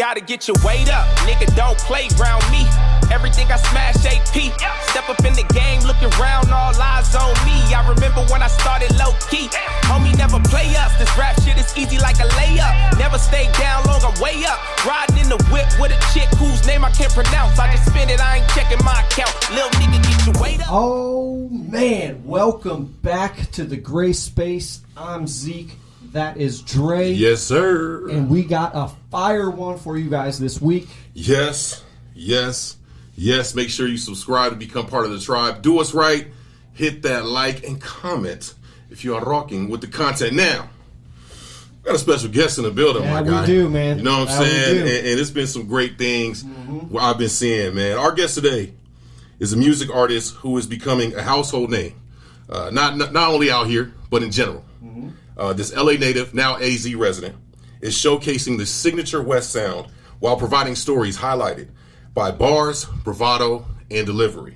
Gotta get your weight up, nigga, don't play round me. Everything I smash AP. Step up in the game, looking round, all eyes on me. I remember when I started low key. Homie, never play us. This rap shit is easy like a layup. Never stay down long, I'm way up. Riding in the whip with a chick whose name I can't pronounce. I just spend it, I ain't checking my account. Lil nigga, get your weight up. Oh man, welcome back to the Gray Space. I'm Zeke. That is Dre. Yes, sir. And we got a fire one for you guys this week. Yes. Make sure you subscribe to become part of the tribe. Do us right. Hit that like and comment if you are rocking with the content. Now, got a special guest in the building, my guy. We do, man. You know what I'm saying? And it's been some great things I've been seeing, man. Our guest today is a music artist who is becoming a household name. Not only out here, but in general. This LA native, now AZ resident, is showcasing the signature West sound while providing stories highlighted by bars, bravado, and delivery.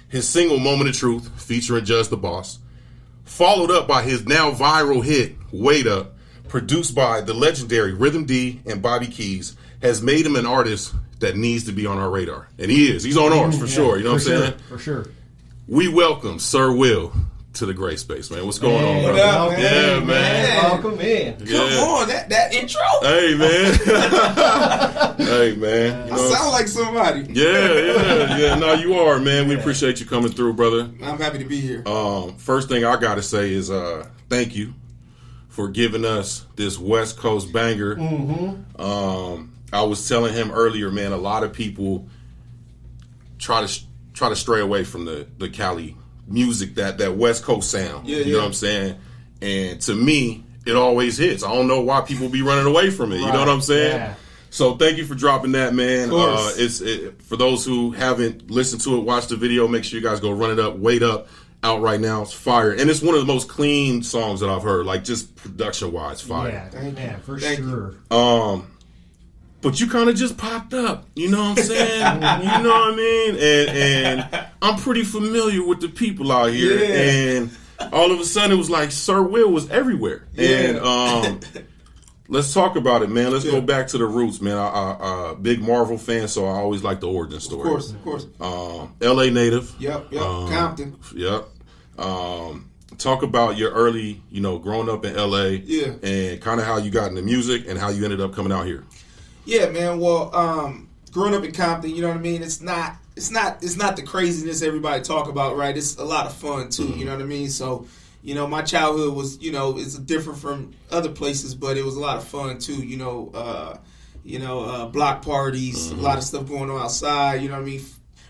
His single Moment of Truth, featuring Judge the Boss, followed up by his now viral hit, Wait Up, produced by the legendary Rhythm D and Bobby Keys, has made him an artist that needs to be on our radar. And he is. He's on ours for sure. You know what I'm saying? For sure. We welcome Sir Will to the Gray Space, man. What's going on, brother? What up, man? Yeah, man. Welcome in. Come on, that intro. Hey, man. Hey, man. You I know, sound like somebody. Yeah. No, you are, man. We appreciate you coming through, brother. I'm happy to be here. First thing I got to say is thank you for giving us this West Coast banger. I was telling him earlier, man, a lot of people try to stray away from the Cali music, that West Coast sound. You know what I'm saying? And to me, it always hits. I don't know why people be running away from it. You know what I'm saying? Yeah. So thank you for dropping that, man. Of course. For those who haven't listened to it, watch the video. Make sure you guys go run it up. Wait Up, out right now. It's fire, and it's one of the most clean songs that I've heard. Like just production wise, fire. Yeah, for Thank sure. But you kind of just popped up, you know what I'm saying? You know what I mean? And I'm pretty familiar with the people out here. Yeah. And all of a sudden it was like Sir Will was everywhere. Yeah. And let's talk about it, man. Let's go back to the roots, man. I big Marvel fan, so I always like the origin story. Of course. LA native. Yep. Compton. Yep. Talk about your early, growing up in LA. Yeah. And kind of how you got into music and how you ended up coming out here. Yeah, man. Well, growing up in Compton, you know what I mean? It's not the craziness everybody talk about, right? It's a lot of fun too, you know what I mean? So, my childhood was, it's different from other places, but it was a lot of fun too, block parties, a lot of stuff going on outside, you know what I mean?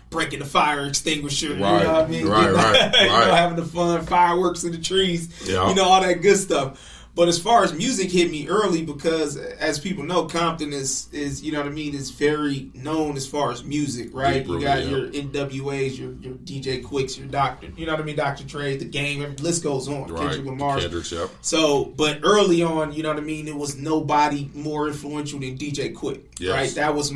Breaking the fire extinguisher, you know what I mean? Right. Having the fun, fireworks in the trees, Yeah. all that good stuff. But as far as music hit me early because, as people know, Compton is you know what I mean, is very known as far as music, right? You got your NWAs, your DJ Quiks, your Dr. You know what I mean, Dr. Dre, The Game, the list goes on. Right. Kendrick Lamar. Yep. So, but early on, you know what I mean, it was nobody more influential than DJ Quik, right? That was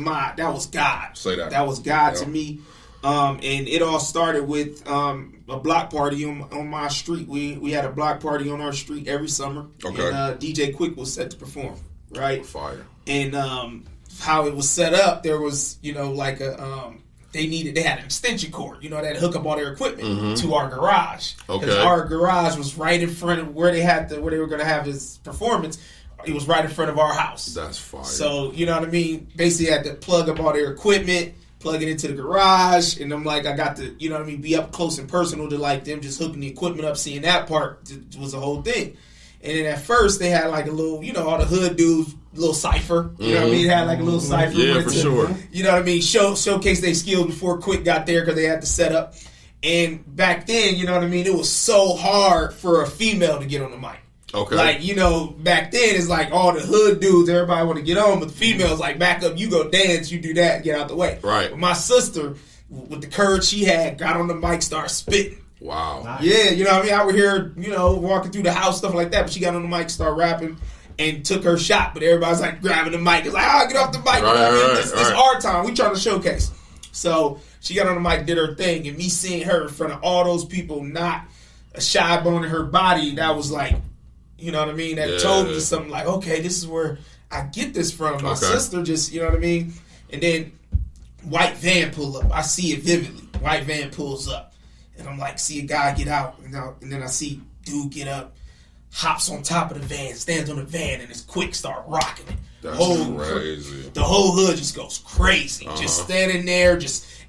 God. Say that. That was God to me. And it all started with a block party on my street. We had a block party on our street every summer. Okay. And DJ Quik was set to perform, right? Fire. And how it was set up, there was, they had an extension cord, that hook up all their equipment to our garage. Because our garage was right in front of where they were going to have his performance. It was right in front of our house. That's fire. So, you know what I mean? Basically, had to plug up all their equipment, plug it into the garage, and I'm like, I got to, be up close and personal to like them just hooking the equipment up, seeing that part was a whole thing. And then at first they had like a little, all the hood dudes, little cipher, you know what I mean? They had like a little cipher. Yeah, for sure. You know what I mean? Showcase their skills before Quik got there because they had to set up. And back then, you know what I mean? It was so hard for a female to get on the mic. Okay. Like, back then it's like all the hood dudes, everybody want to get on, but the females like, back up, you go dance, you do that, get out the way. Right. But my sister, with the courage she had, got on the mic, started spitting. Wow. Nice. Yeah, you know what I mean? I would hear, walking through the house, stuff like that, but she got on the mic, started rapping, and took her shot, but everybody's like grabbing the mic. It's like, get off the mic. This our time. We trying to showcase. So she got on the mic, did her thing, and me seeing her in front of all those people, not a shy bone in her body, that was like, you know what I mean? That told me something like, okay, this is where I get this from my sister, just, you know what I mean? And then white van pull up. I see it vividly. White van pulls up. And I'm like, see a guy get out. And then I see dude get up, hops on top of the van, stands on the van, and his Quik start rocking it. That's crazy. The whole hood just goes crazy. Just standing there, and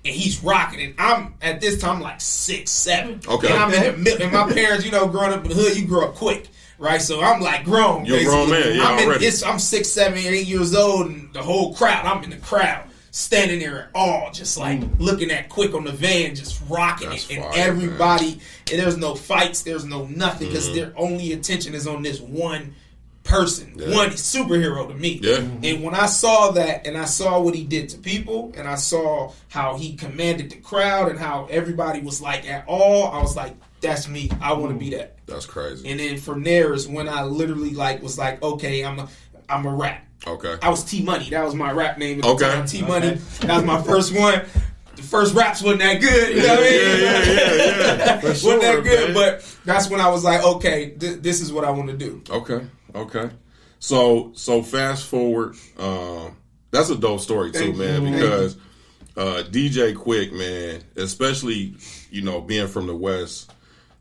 he's rocking it. I'm, at this time, like 6', 7. Okay. And I'm in the middle. And my parents, growing up in the hood, you grow up quick. Right, so I'm like grown. You're a grown man, yeah, already. I'm 6, 7, 8 years old, and the whole crowd. I'm in the crowd, standing there all just like looking at Quik on the van, just rocking it, and everybody. And there's no fights, there's no nothing, because their only attention is on this one person, one superhero to me. Yeah. And when I saw that, and I saw what he did to people, and I saw how he commanded the crowd, and how everybody was like at all, I was like, that's me. I want to be that. That's crazy. And then from there is when I literally was like, okay, I'm a rap. Okay. I was T Money. That was my rap name at the time. T Money. Okay. That was my first one. The first raps wasn't that good. You know what I mean? Yeah. For sure, wasn't that good, man. but that's when I was like, okay, this is what I want to do. Okay. So fast forward. That's a dope story too, man, because DJ Quik, man, especially, being from the West,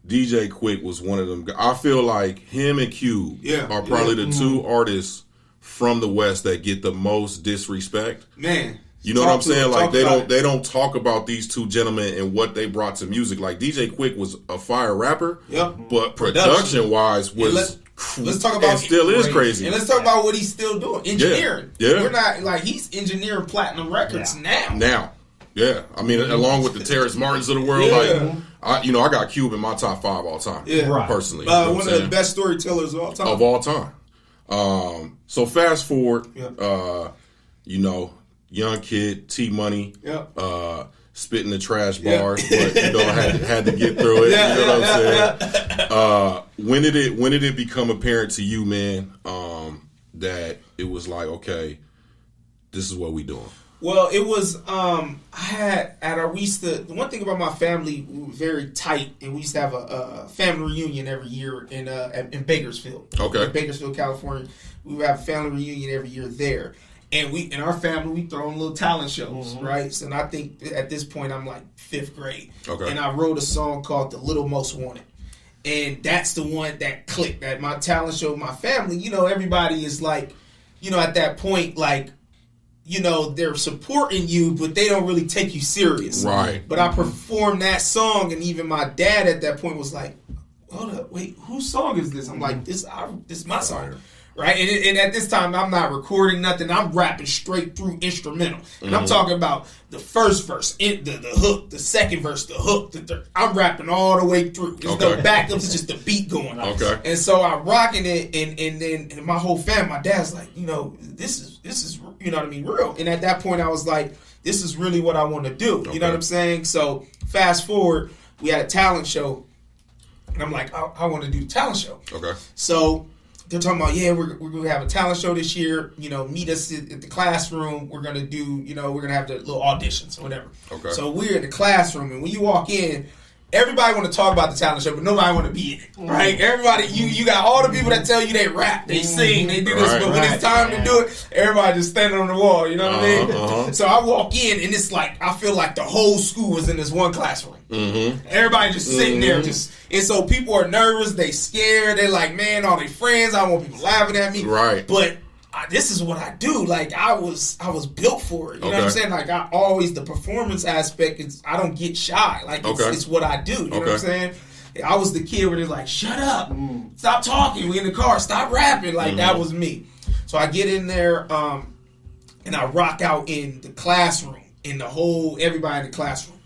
DJ Quik was one of them. I feel like him and Cube are probably the two artists from the West that get the most disrespect. Man. You know what I'm saying? Like they don't talk about these two gentlemen and what they brought to music. Like DJ Quik was a fire rapper, but production wise was let's talk about, and still is crazy. And let's talk about what he's still doing. Engineering. Yeah. We're not like he's engineering platinum records now. Yeah. I mean, along with the Terrence Martins of the world, I got Cube in my top 5 all time. Yeah. Personally. One of the best storytellers of all time. So fast forward, young kid, T Money, spitting the trash bars, but had to get through it. You know what I'm saying? When did it become apparent to you, man, that it was like, okay, this is what we doing? Well, it was the one thing about my family, we were very tight, and we used to have a family reunion every year in Bakersfield. Okay. In Bakersfield, California. We would have a family reunion every year there. And we, in our family, we throw in little talent shows, right? So, and I think at this point, I'm like 5th grade. Okay. And I wrote a song called The Little Most Wanted. And that's the one that clicked. At my talent show, my family, everybody is like, at that point, like, they're supporting you, but they don't really take you serious. Right. But I performed that song, and even my dad at that point was like, hold up, wait, whose song is this? I'm like, this is my song. Right? And at this time, I'm not recording nothing. I'm rapping straight through instrumental. And I'm talking about the first verse, the hook, the second verse, the hook, the third. I'm rapping all the way through. There's no backups. It's just the beat going on. Okay. And so I'm rocking it, and then my whole family, my dad's like, this is, you know what I mean, real. And at that point, I was like, this is really what I want to do. You know what I'm saying? So fast forward, we had a talent show, and I'm like, I want to do a talent show. Okay. So they're talking about, we're going to have a talent show this year. Meet us at the classroom. We're going to do, we're going to have the little auditions or whatever. Okay. So we're in the classroom, and when you walk in, everybody want to talk about the talent show, but nobody want to be in it, right? Everybody, you got all the people that tell you they rap, they sing, they do this, but when it's time to do it, everybody just standing on the wall, you know what I mean? So I walk in, and it's like, I feel like the whole school was in this one classroom. Everybody just sitting there, and so people are nervous, they scared, they're like, man, all their friends, I don't want people laughing at me. Right. But this is what I do. Like, I was built for it. You know what I'm saying? Like, I always, the performance aspect is, I don't get shy. Like, it's what I do. You know what I'm saying? I was the kid where they're like, shut up. Stop talking. We in the car. Stop rapping. Like, that was me. So I get in there, and I rock out in the classroom, everybody in the classroom,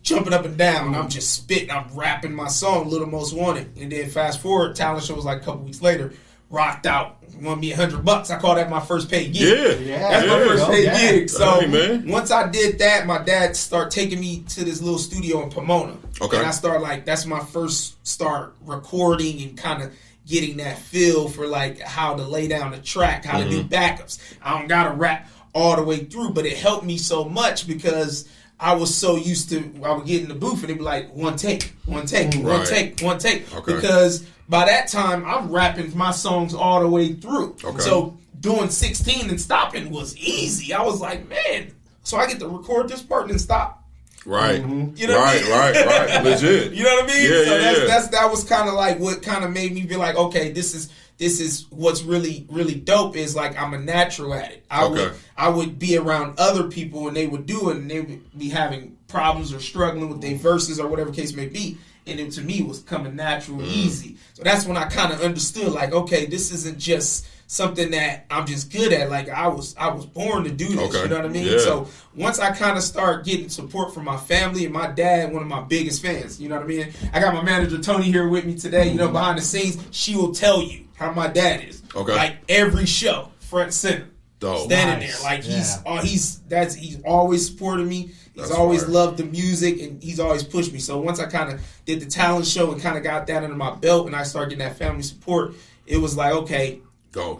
jumping up and down. I'm just spitting. I'm rapping my song, Little Most Wanted. And then fast forward, talent show was like a couple weeks later, rocked out, won me $100. I call that my first paid gig. That's my first paid gig. So once I did that, my dad started taking me to this little studio in Pomona. Okay. And I started that's my first start recording and kind of getting that feel for like how to lay down the track, how to do backups. I don't gotta rap all the way through, but it helped me so much because I was so used to, I would get in the booth and it'd be like, one take. Okay. Because by that time, I'm rapping my songs all the way through. Okay. So doing 16 and stopping was easy. I was like, man, so I get to record this part and then stop. Right. You know what I mean? Right. Legit. You know what I mean? Yeah, So that was kind of like what kind of made me be like, okay, this is what's really, really dope is like I'm a natural at it. I would be around other people and they would do it and they would be having problems or struggling with their verses or whatever case may be. And it to me was coming natural and easy. So that's when I kind of understood like, okay, this isn't just something that I'm just good at. Like I was born to do this. You know what I mean? Yeah. So once I kind of start getting support from my family and my dad, one of my biggest fans. You know what I mean? I got my manager Tony here with me today. You know, behind the scenes, she will tell you how my dad is. Okay. Like every show, front and center, standing there. Like he's always supported me. He's always loved the music and he's always pushed me. So once I kind of did the talent show and kind of got that under my belt and I started getting that family support, it was like, okay, go.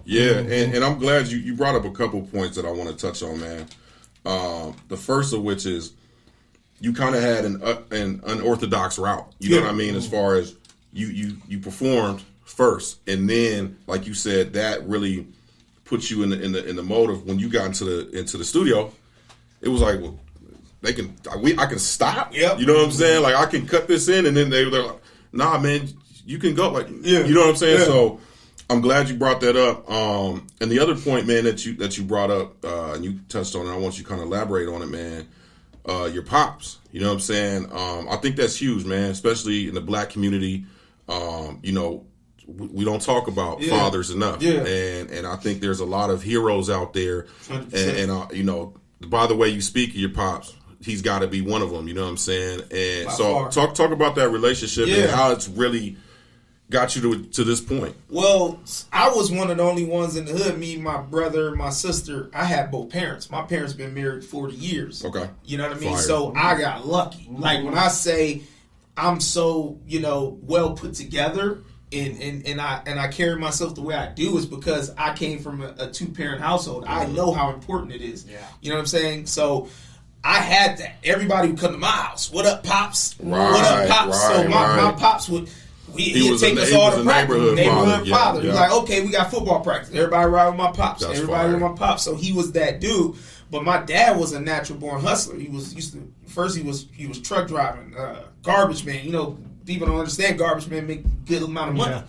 Yeah, and I'm glad you brought up a couple points that I want to touch on, man. The first of which is you kind of had an unorthodox route. You know what I mean? As far as you performed first, and then like you said, that really put you in the mode of when you got into the studio. It was like, well, I can stop. Yep. You know what I'm saying? Like I can cut this in, and then they're like, nah, man, you can go. Like, you know what I'm saying? Yeah. So I'm glad you brought that up. And the other point, man, that you brought up, and you touched on it, I want you to kind of elaborate on it, man. Your pops, you know what I'm saying? I think that's huge, man, especially in the black community. You know, we don't talk about fathers enough. Yeah. And I think there's a lot of heroes out there. And you know, by the way you speak of your pops, he's got to be one of them, you know what I'm saying? And by so far. talk about that relationship and how it's really got you to this point. Well, I was one of the only ones in the hood. Me, my brother, my sister. I had both parents. My parents been married 40 years. Okay. You know what I mean? Fire. So I got lucky. Like when I say I'm so, you know, well put together and I carry myself the way I do is because I came from a 2-parent household. I know how important it is. Yeah. You know what I'm saying? So I had that. Everybody would come to my house. What up, pops? Right, what up, pops? So my pops would. He'd take us all to practice. Neighborhood father. He's like, okay, we got football practice. Everybody ride with my pops. Everybody with my pops. So he was that dude. But my dad was a natural born hustler. He was truck driving, garbage man. You know, people don't understand garbage men make a good amount of money,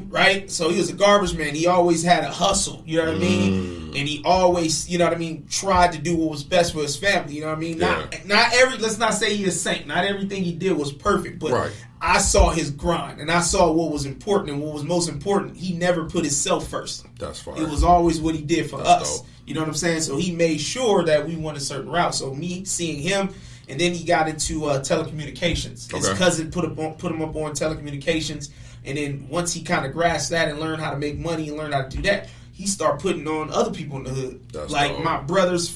right? So he was a garbage man. He always had a hustle. You know what I mean? And he always, you know what I mean, tried to do what was best for his family. You know what I mean? Let's not say he's a saint. Not everything he did was perfect, but I saw his grind and I saw what was important and what was most important. He never put himself first. That's fine. It was always what he did for us. Dope. You know what I'm saying? So he made sure that we went a certain route. So me seeing him, and then he got into telecommunications. His cousin put him up on telecommunications, and then once he kind of grasped that and learned how to make money and learned how to do that, he started putting on other people in the hood. That's like dope. My brother's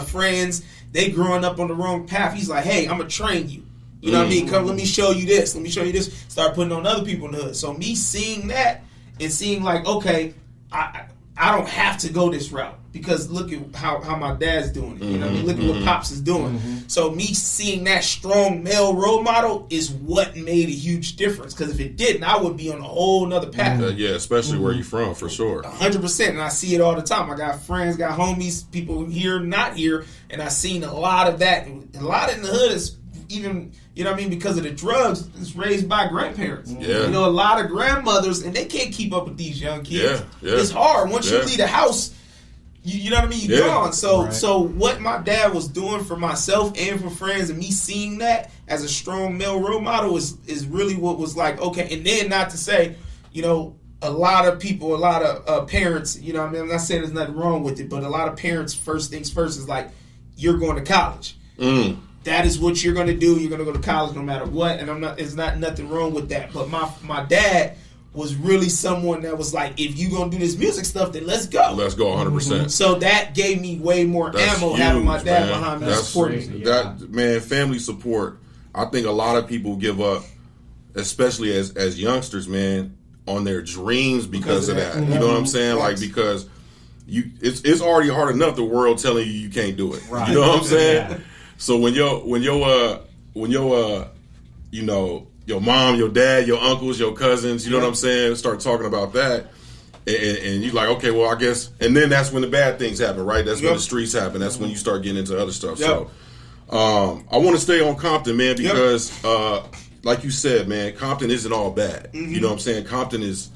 friends, they growing up on the wrong path. He's like, hey, I'm gonna train you. You know what I mean? Come, let me show you this. Let me show you this. Start putting on other people in the hood. So me seeing that and seeing like, okay, I don't have to go this route because look at how my dad's doing it. You know what I mean? Look at what Pops is doing. So me seeing that strong male role model is what made a huge difference. Because if it didn't, I would be on a whole nother path. Yeah, especially where you're from, for sure. 100%. And I see it all the time. I got friends, got homies, people here, not here. And I've seen a lot of that. A lot in the hood is even, you know what I mean, because of the drugs, it's raised by grandparents. Yeah. You know, a lot of grandmothers, and they can't keep up with these young kids. Yeah. It's hard. Once you leave the house, you know what I mean, you're gone. So what my dad was doing for myself and for friends, and me seeing that as a strong male role model is really what was like, okay. And then not to say, you know, a lot of people, a lot of parents, you know what I mean, I'm not saying there's nothing wrong with it, but a lot of parents, first things first, is like, you're going to college. That is what you're going to do. You're going to go to college no matter what. And there's not nothing wrong with that. But my dad was really someone that was like, if you're going to do this music stuff, then let's go. Let's go 100%. So that gave me way more ammo having my dad behind me supporting me. Man, family support. I think a lot of people give up, especially as youngsters, man, on their dreams because of that. You know what I'm saying? Like, because it's already hard enough the world telling you can't do it. Right. You know what I'm saying? Yeah. So when your you know, your mom, your dad, your uncles, your cousins, you know what I'm saying, start talking about that, And you like, okay, well, I guess, and then that's when the bad things happen, right? That's when the streets happen. That's when you start getting into other stuff. So, I want to stay on Compton, man, because, like you said, man, Compton isn't all bad. You know what I'm saying? Compton is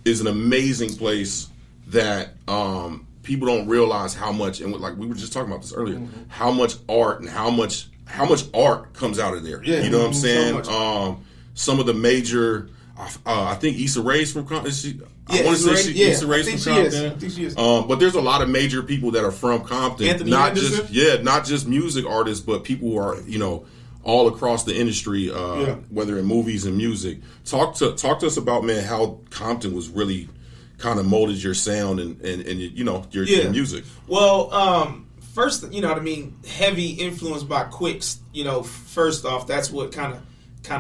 an amazing place that people don't realize how much, and like we were just talking about this earlier, how much art and how much art comes out of there. Yeah. You know what I'm saying? So some of the major. I think Issa Rae's from Compton. Issa Rae's from Compton. I think she is. But there's a lot of major people that are from Compton. Anthony not Anderson? not just music artists, but people who are all across the industry, whether in movies and music. Talk to us about, man, how Compton was really kind of molded your sound and your music. Well, first, heavy influenced by Quik's. First off, that's what kind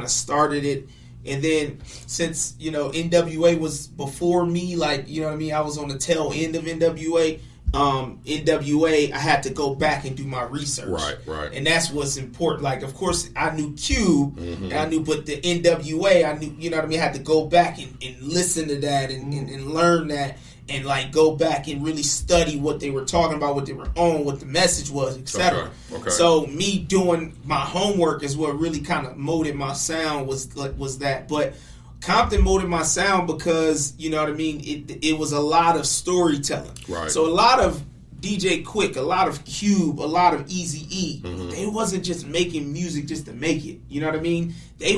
of started it. And then since, NWA was before me, I was on the tail end of NWA. NWA, I had to go back and do my research. Right. And that's what's important. Like, of course, I knew Cube, and I knew, but the NWA, I knew, I had to go back and listen to that and learn that. And like go back and really study what they were talking about, what they were on, what the message was, etc. Okay. So me doing my homework is what really kind of molded my sound was that. But Compton molded my sound because it was a lot of storytelling. Right. So a lot of DJ Quik, a lot of Cube, a lot of Eazy-E. They wasn't just making music just to make it. You know what I mean? They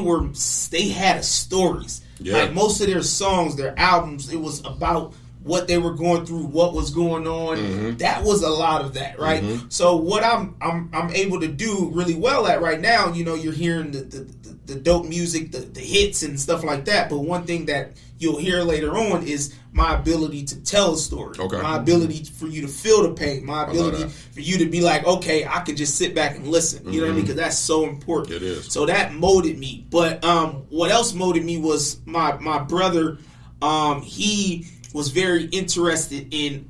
had stories. Yeah. Like most of their songs, their albums, it was about what they were going through, what was going on. That was a lot of that, right? So what I'm able to do really well at right now, you're hearing the dope music, the hits and stuff like that. But one thing that you'll hear later on is my ability to tell a story. Okay. My ability for you to feel the pain. My ability for you to be like, okay, I could just sit back and listen. You know what I mean? Because that's so important. It is. So that molded me. But what else molded me was my brother. He was very interested in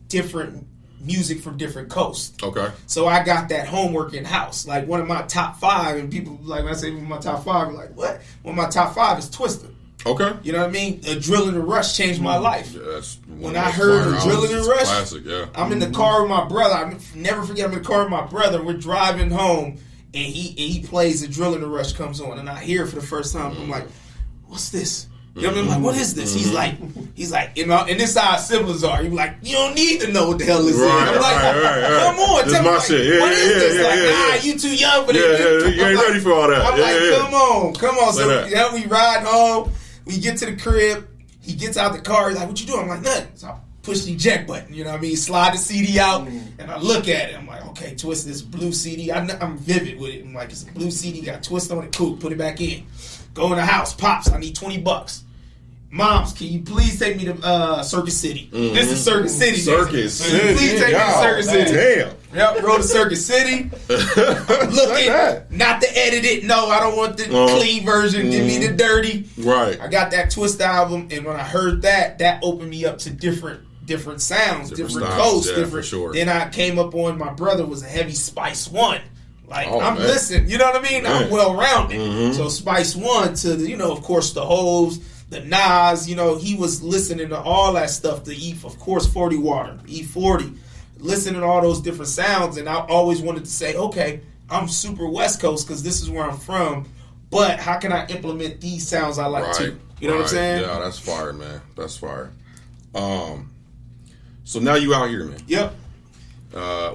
different music from different coasts. Okay. So I got that homework in house. Like one of my top 5, and people like when I say my top 5, like what? One of my top 5 is Twister. Okay. You know what I mean? A Drill and a Rush changed my life. Yeah, that's when I heard a Drill and a Rush, classic. Yeah. I'm in the car with my brother. I never forget. I'm in the car with my brother. We're driving home, and he plays the Drill and a Rush comes on, and I hear it for the first time. I'm like, what's this? You know what I mean? I'm like, what is this? He's like, and this is how siblings are. You're like, you don't need to know what the hell this is. I'm like, come on, tell me, my shit. Yeah, what is this? yeah. You too young for this. You ain't ready for all that. I'm like, come on. So we ride home. We get to the crib. He gets out the car. He's like, what you doing? I'm like, nothing. So I push the eject button. You know what I mean? Slide the CD out, and I look at it. I'm like, okay, twist this blue CD. I'm vivid with it. I'm like, it's a blue CD. Got a twist on it. Cool. Put it back in. Go in the house. Pops, I need $20. Moms, can you please take me to Circus City? This is Circus City. Circus City. Please take me to Circus City. Damn. Yep, roll to Circus City. I'm looking, not to edit it. No, I don't want the clean version. Give me the dirty. Right. I got that Twist album, and when I heard that opened me up to different sounds, different coasts, yeah, different. For sure. Then I came up on my brother was a heavy Spice One. Like I'm man. listening, you know what I mean? Man. I'm well rounded. So Spice One to the, of course the Hoes, the Nas, he was listening to all that stuff. The of course 40 Water, E40, listening to all those different sounds, and I always wanted to say, okay, I'm super West Coast because this is where I'm from, but how can I implement these sounds I like too? You know what I'm saying? Yeah, that's fire, man. That's fire. So now you out here, man. Yep.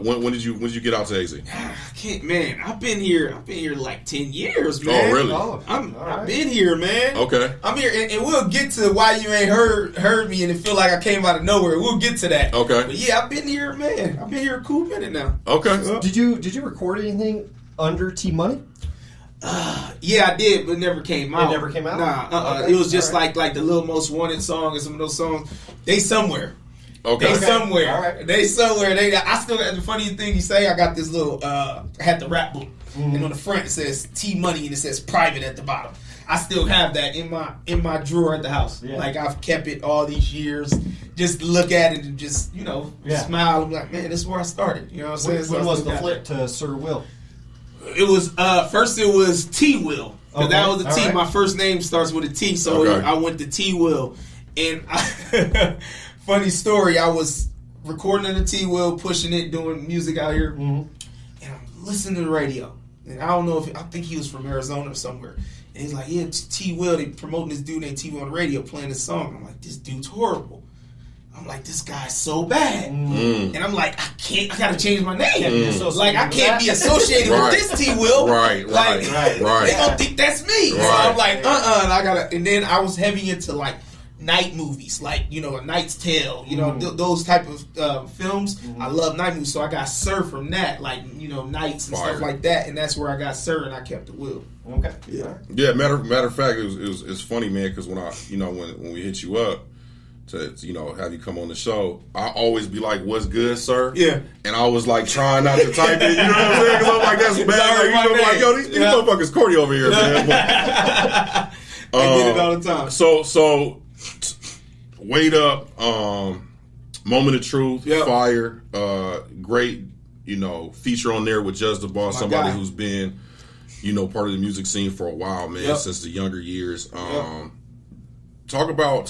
When did you get out to AZ? I can't, man. I've been here like 10 years, man. Oh, really? I've been here, man. Okay. I'm here, and we'll get to why you ain't heard me and it feel like I came out of nowhere. We'll get to that. Okay. But yeah, I've been here, man. I've been here a cool minute now. Okay. Did you record anything under T Money? Yeah, I did, but it never came out. It never came out? Nah, Okay. It was just like the Little Most Wanted song and some of those songs. They somewhere. Okay. They somewhere. All right. They somewhere. I still got the funny thing you say. I got this little. I had the rap book, and on the front it says T Money and it says private at the bottom. I still have that in my drawer at the house. Yeah. Like I've kept it all these years. Just look at it and just smile. I'm like, man, this is where I started. You know what I'm saying? When was the flip to Sir Will? It was first. It was T Will. Okay. That was the T. Right. My first name starts with a T, so I went to T Will. And funny story, I was recording on the T-Wheel, pushing it, doing music out here, and I'm listening to the radio. And I don't know I think he was from Arizona or somewhere. And he's like, yeah, T-Will, they promoting this dude named T-Will on the radio, playing this song. I'm like, this dude's horrible. I'm like, this guy's so bad. And I'm like, I gotta change my name. Like, I can't be associated with this T-Will. Right. They don't think that's me. So I'm like, and then I was heavy into like night movies, like, you know, A Knight's Tale, you know, those type of films. I love night movies, so I got Sir from that, like, you know, Knights and stuff like that, and that's where I got Sir, and I kept the Will. Okay. Yeah. Matter of fact, it's funny, man, because when we hit you up to have you come on the show, I always be like, "What's good, sir?" Yeah. And I was like trying not to type it, you know what I'm saying? Because I'm like, that's bad. Like, yo, these motherfuckers corny over here, man. But, I get it all the time. So Wait Up, Moment of Truth, fire, great, feature on there with Judge the Boss, somebody who's been, part of the music scene for a while, man, since the younger years. Talk about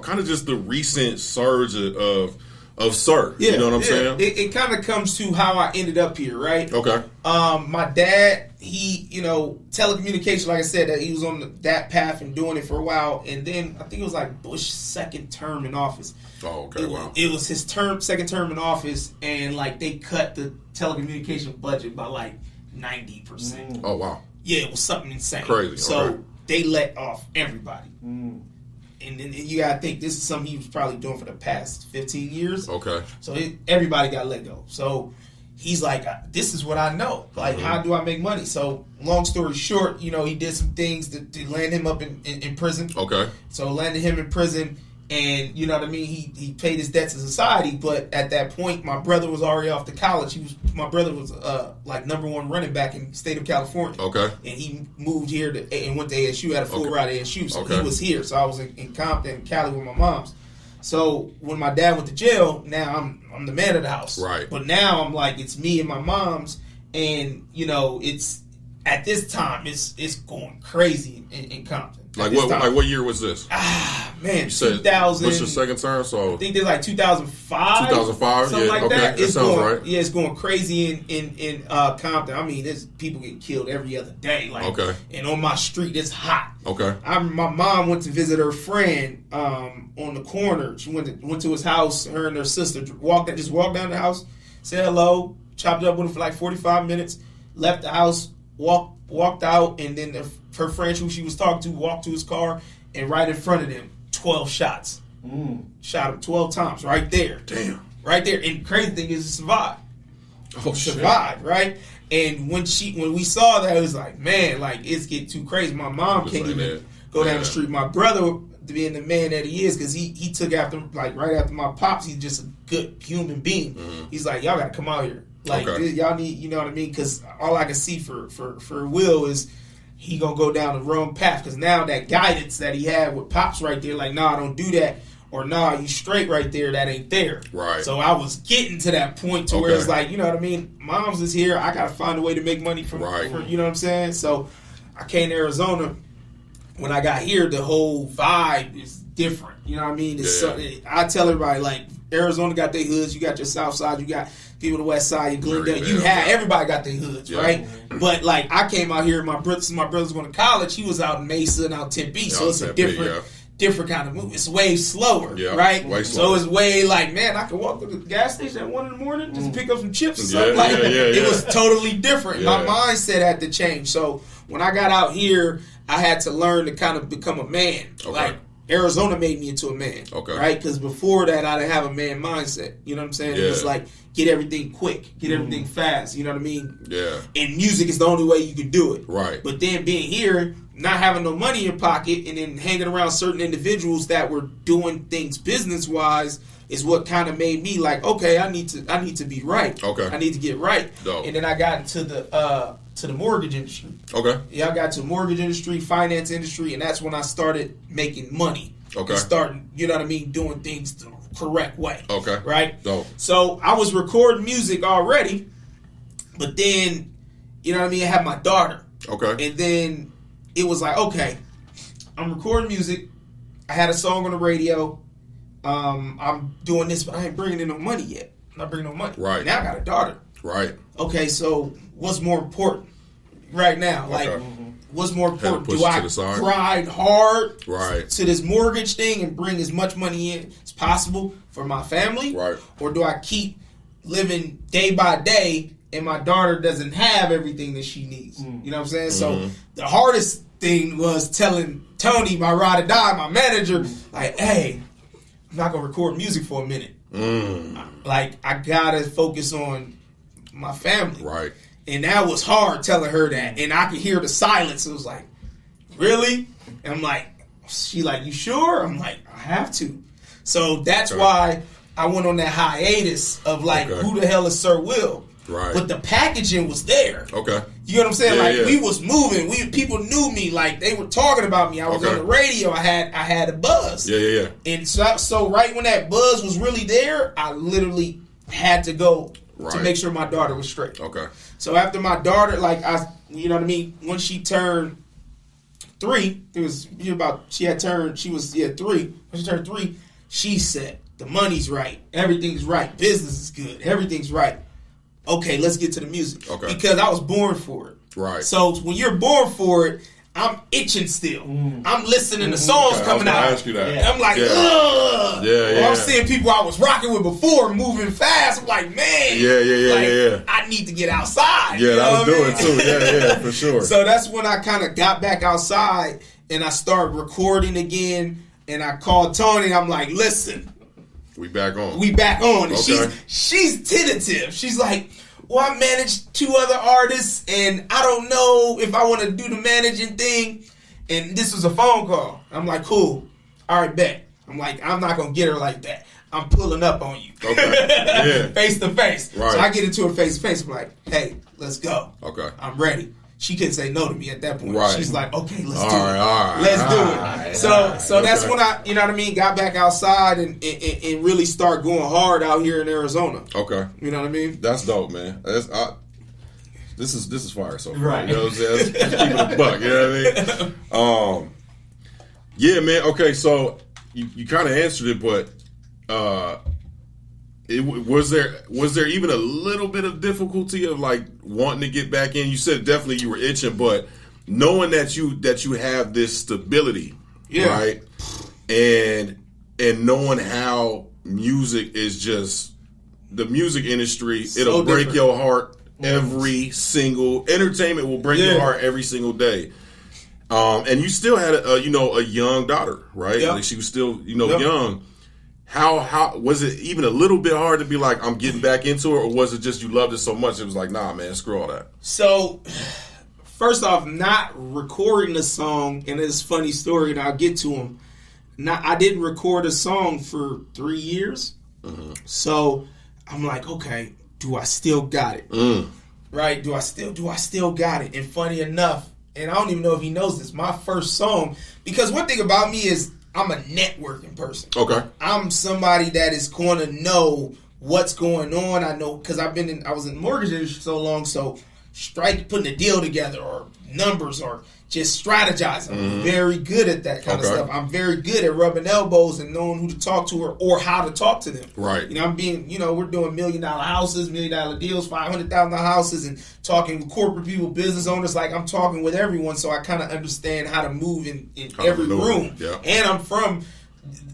kind of just the recent surge of Sir. You know what I'm saying? It kind of comes to how I ended up here, right? Okay. My dad, he, telecommunication, like I said, that he was on that path and doing it for a while, and then I think it was like Bush's second term in office. Oh, okay, wow. It was his second term in office, and like they cut the telecommunication budget by like 90%. Oh, wow. Yeah, it was something insane. Crazy. So they let off everybody. And then you gotta think this is something he was probably doing for the past 15 years. Okay. So everybody got let go. So he's like, this is what I know. Like, how do I make money? So long story short, he did some things to land him up in prison. Okay. So landed him in prison, and you know what I mean. He paid his debt to society, but at that point, my brother was already off to college. My brother was like #1 running back in the state of California. Okay. And he moved here and went to ASU, had a full ride at ASU. So he was here. So I was in Compton, Cali with my mom's. So when my dad went to jail, now I'm the man of the house. Right. But now I'm like, it's me and my mom's, and it's at this time it's going crazy in Compton. Like what year was this? Man, 2000. What's your second term? So I think there's like 2005. 2005, something like that. That sounds right. Yeah, it's going crazy in Compton. I mean, there's people get killed every other day. Like, and on my street, it's hot. Okay. My mom went to visit her friend on the corner. She went to his house. Her and her sister walked down the house, said hello, chopped it up with him for like 45 minutes, left the house, walked out, and then her friend who she was talking to walked to his car, and right in front of them, 12 shots. Shot him 12 times right there. Damn. Right there. And the crazy thing is, he survived. Oh, shit. Survived, right? And when we saw that, it was like, man, like, it's getting too crazy. My mom can't even go down the street. My brother, being the man that he is, because he took after, like, right after my pops, he's just a good human being. He's like, y'all got to come out here. Like, y'all need, you know what I mean? Because all I can see for Will is he going to go down the wrong path. Because now that guidance that he had with Pops right there, like, nah, don't do that. Or, nah, you straight right there, that ain't there. Right. So I was getting to that point to where it's like, you know what I mean? Mom's is here. I got to find a way to make money from, you know what I'm saying? So I came to Arizona. When I got here, the whole vibe is different. You know what I mean? I tell everybody, like, Arizona got their hoods. You got your south side. You got people on the west side. You Glendale. Everybody got their hoods, right? But like, I came out here. My brother's going to college. He was out in Mesa and out Tempe, so it's a different kind of move. It's way slower, right? Way slower. So it's way like, man, I can walk to the gas station at 1 a.m, just pick up some chips or something. It was totally different. My mindset had to change. So when I got out here, I had to learn to kind of become a man. Like, Arizona made me into a man, right? Because before that, I didn't have a man mindset. You know what I'm saying? It was like, get everything quick, get everything fast. You know what I mean? Yeah. And music is the only way you can do it. Right. But then being here, not having no money in your pocket, and then hanging around certain individuals that were doing things business-wise is what kind of made me like, okay, I need to be right. Okay. I need to get right. Dope. And then I got into the mortgage industry. Okay. Yeah, I got to the mortgage industry, finance industry, and that's when I started making money. Okay. And starting, you know what I mean, doing things the correct way. Okay. Right? Dope. So I was recording music already, but then, you know what I mean, I had my daughter. Okay. And then it was like, okay, I'm recording music. I had a song on the radio. I'm doing this, but I ain't bringing in no money yet. I'm not bringing no money. Right. Now I got a daughter. Right. Okay, so what's more important right now? Like, what's more important? push Do it to I the side. grind hard Right. to this mortgage thing and bring as much money in as possible for my family? Right. Or do I keep living day by day and my daughter doesn't have everything that she needs? You know what I'm saying? So the hardest thing was telling Tony, my ride or die, my manager, like, hey, I'm not going to record music for a minute. Like, I got to focus on my family. Right. And that was hard telling her that. And I could hear the silence. It was like, really? And I'm like, she like, you sure? I'm like, I have to. So that's why I went on that hiatus of like, who the hell is Sir Will? Right. But the packaging was there. Okay. You know what I'm saying? Yeah, like yeah. we was moving. People knew me. Like they were talking about me. I was on the radio. I had a buzz. Yeah. And so right when that buzz was really there, I literally had to go to make sure my daughter was straight. Okay. So after my daughter, like you know what I mean, when she turned 3, it was she was 3. When she turned 3, she said, the money's right, everything's right, business is good, everything's right. Okay, let's get to the music. Okay. Because I was born for it. Right. So when you're born for it, I'm itching still. I'm listening to songs coming out. I ask you that. I'm like, ugh. Yeah. Or I'm seeing people I was rocking with before moving fast. I'm like, man. Yeah. I need to get outside. Yeah, you know I was doing what I mean? too. Yeah, for sure. So that's when I kind of got back outside and I started recording again. And I called Tony and I'm like, listen. We back on. And Okay. she's tentative. She's like, well, I managed 2 other artists, and I don't know if I want to do the managing thing. And this was a phone call. I'm like, cool. All right, bet. I'm like, I'm not going to get her like that. I'm pulling up on you. Okay. Yeah. Face to face. Right. So I get into her face to face. I'm like, hey, let's go. Okay. I'm ready. She couldn't say no to me at that point. Right. She's like, okay, let's do it. All right. Let's do it. So that's when I, you know what I mean, got back outside and really start going hard out here in Arizona. Okay. You know what I mean? That's dope, man. This is fire so far. Right. You know what I'm saying? Let's keep it a buck. You know what I mean? Yeah, man. Okay, so you kind of answered it, but was there even a little bit of difficulty of like wanting to get back in? You said definitely you were itching, but knowing that you have this stability, right? And knowing how music is just the music industry, it'll break your heart every single entertainment will break your heart every single day. And you still had a young daughter, right? Yep. Like she was still young. How was it even a little bit hard to be like, I'm getting back into it, or was it just you loved it so much it was like, nah, man, screw all that? So, first off, not recording the song, and it's a funny story, and I'll get to them. I didn't record a song for 3 years, so I'm like, okay, do I still got it? Right? Do I still got it? And funny enough, and I don't even know if he knows this, my first song, because one thing about me is I'm a networking person. Okay. I'm somebody that is going to know what's going on. I know because I was in the mortgage industry so long, so putting a deal together or numbers or just strategizing. I'm very good at that kind of stuff. I'm very good at rubbing elbows and knowing who to talk to or how to talk to them. Right. You know, we're doing $1 million houses, $1 million deals, $500,000 houses, and talking with corporate people, business owners. Like I'm talking with everyone, so I kind of understand how to move in every room. Yeah. And I'm from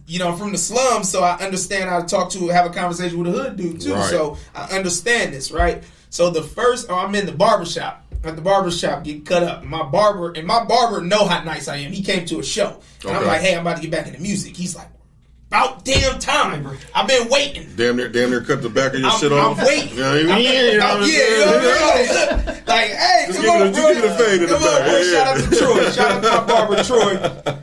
the slums, so I understand how to have a conversation with a hood dude too. Right. So I understand this, right? So I'm in the barbershop. At the barbershop, get cut up. My barber know how nice I am. He came to a show. And I'm like, hey, I'm about to get back into music. He's like, about damn time. I've been waiting. Damn near cut the back of your shit off. I'm waiting. You know what I mean? You know what I mean? Like, hey, Just come on, bro. give it a fade in the Come on, back. bro. Yeah. Shout out to Troy. Shout out to my barber, Troy.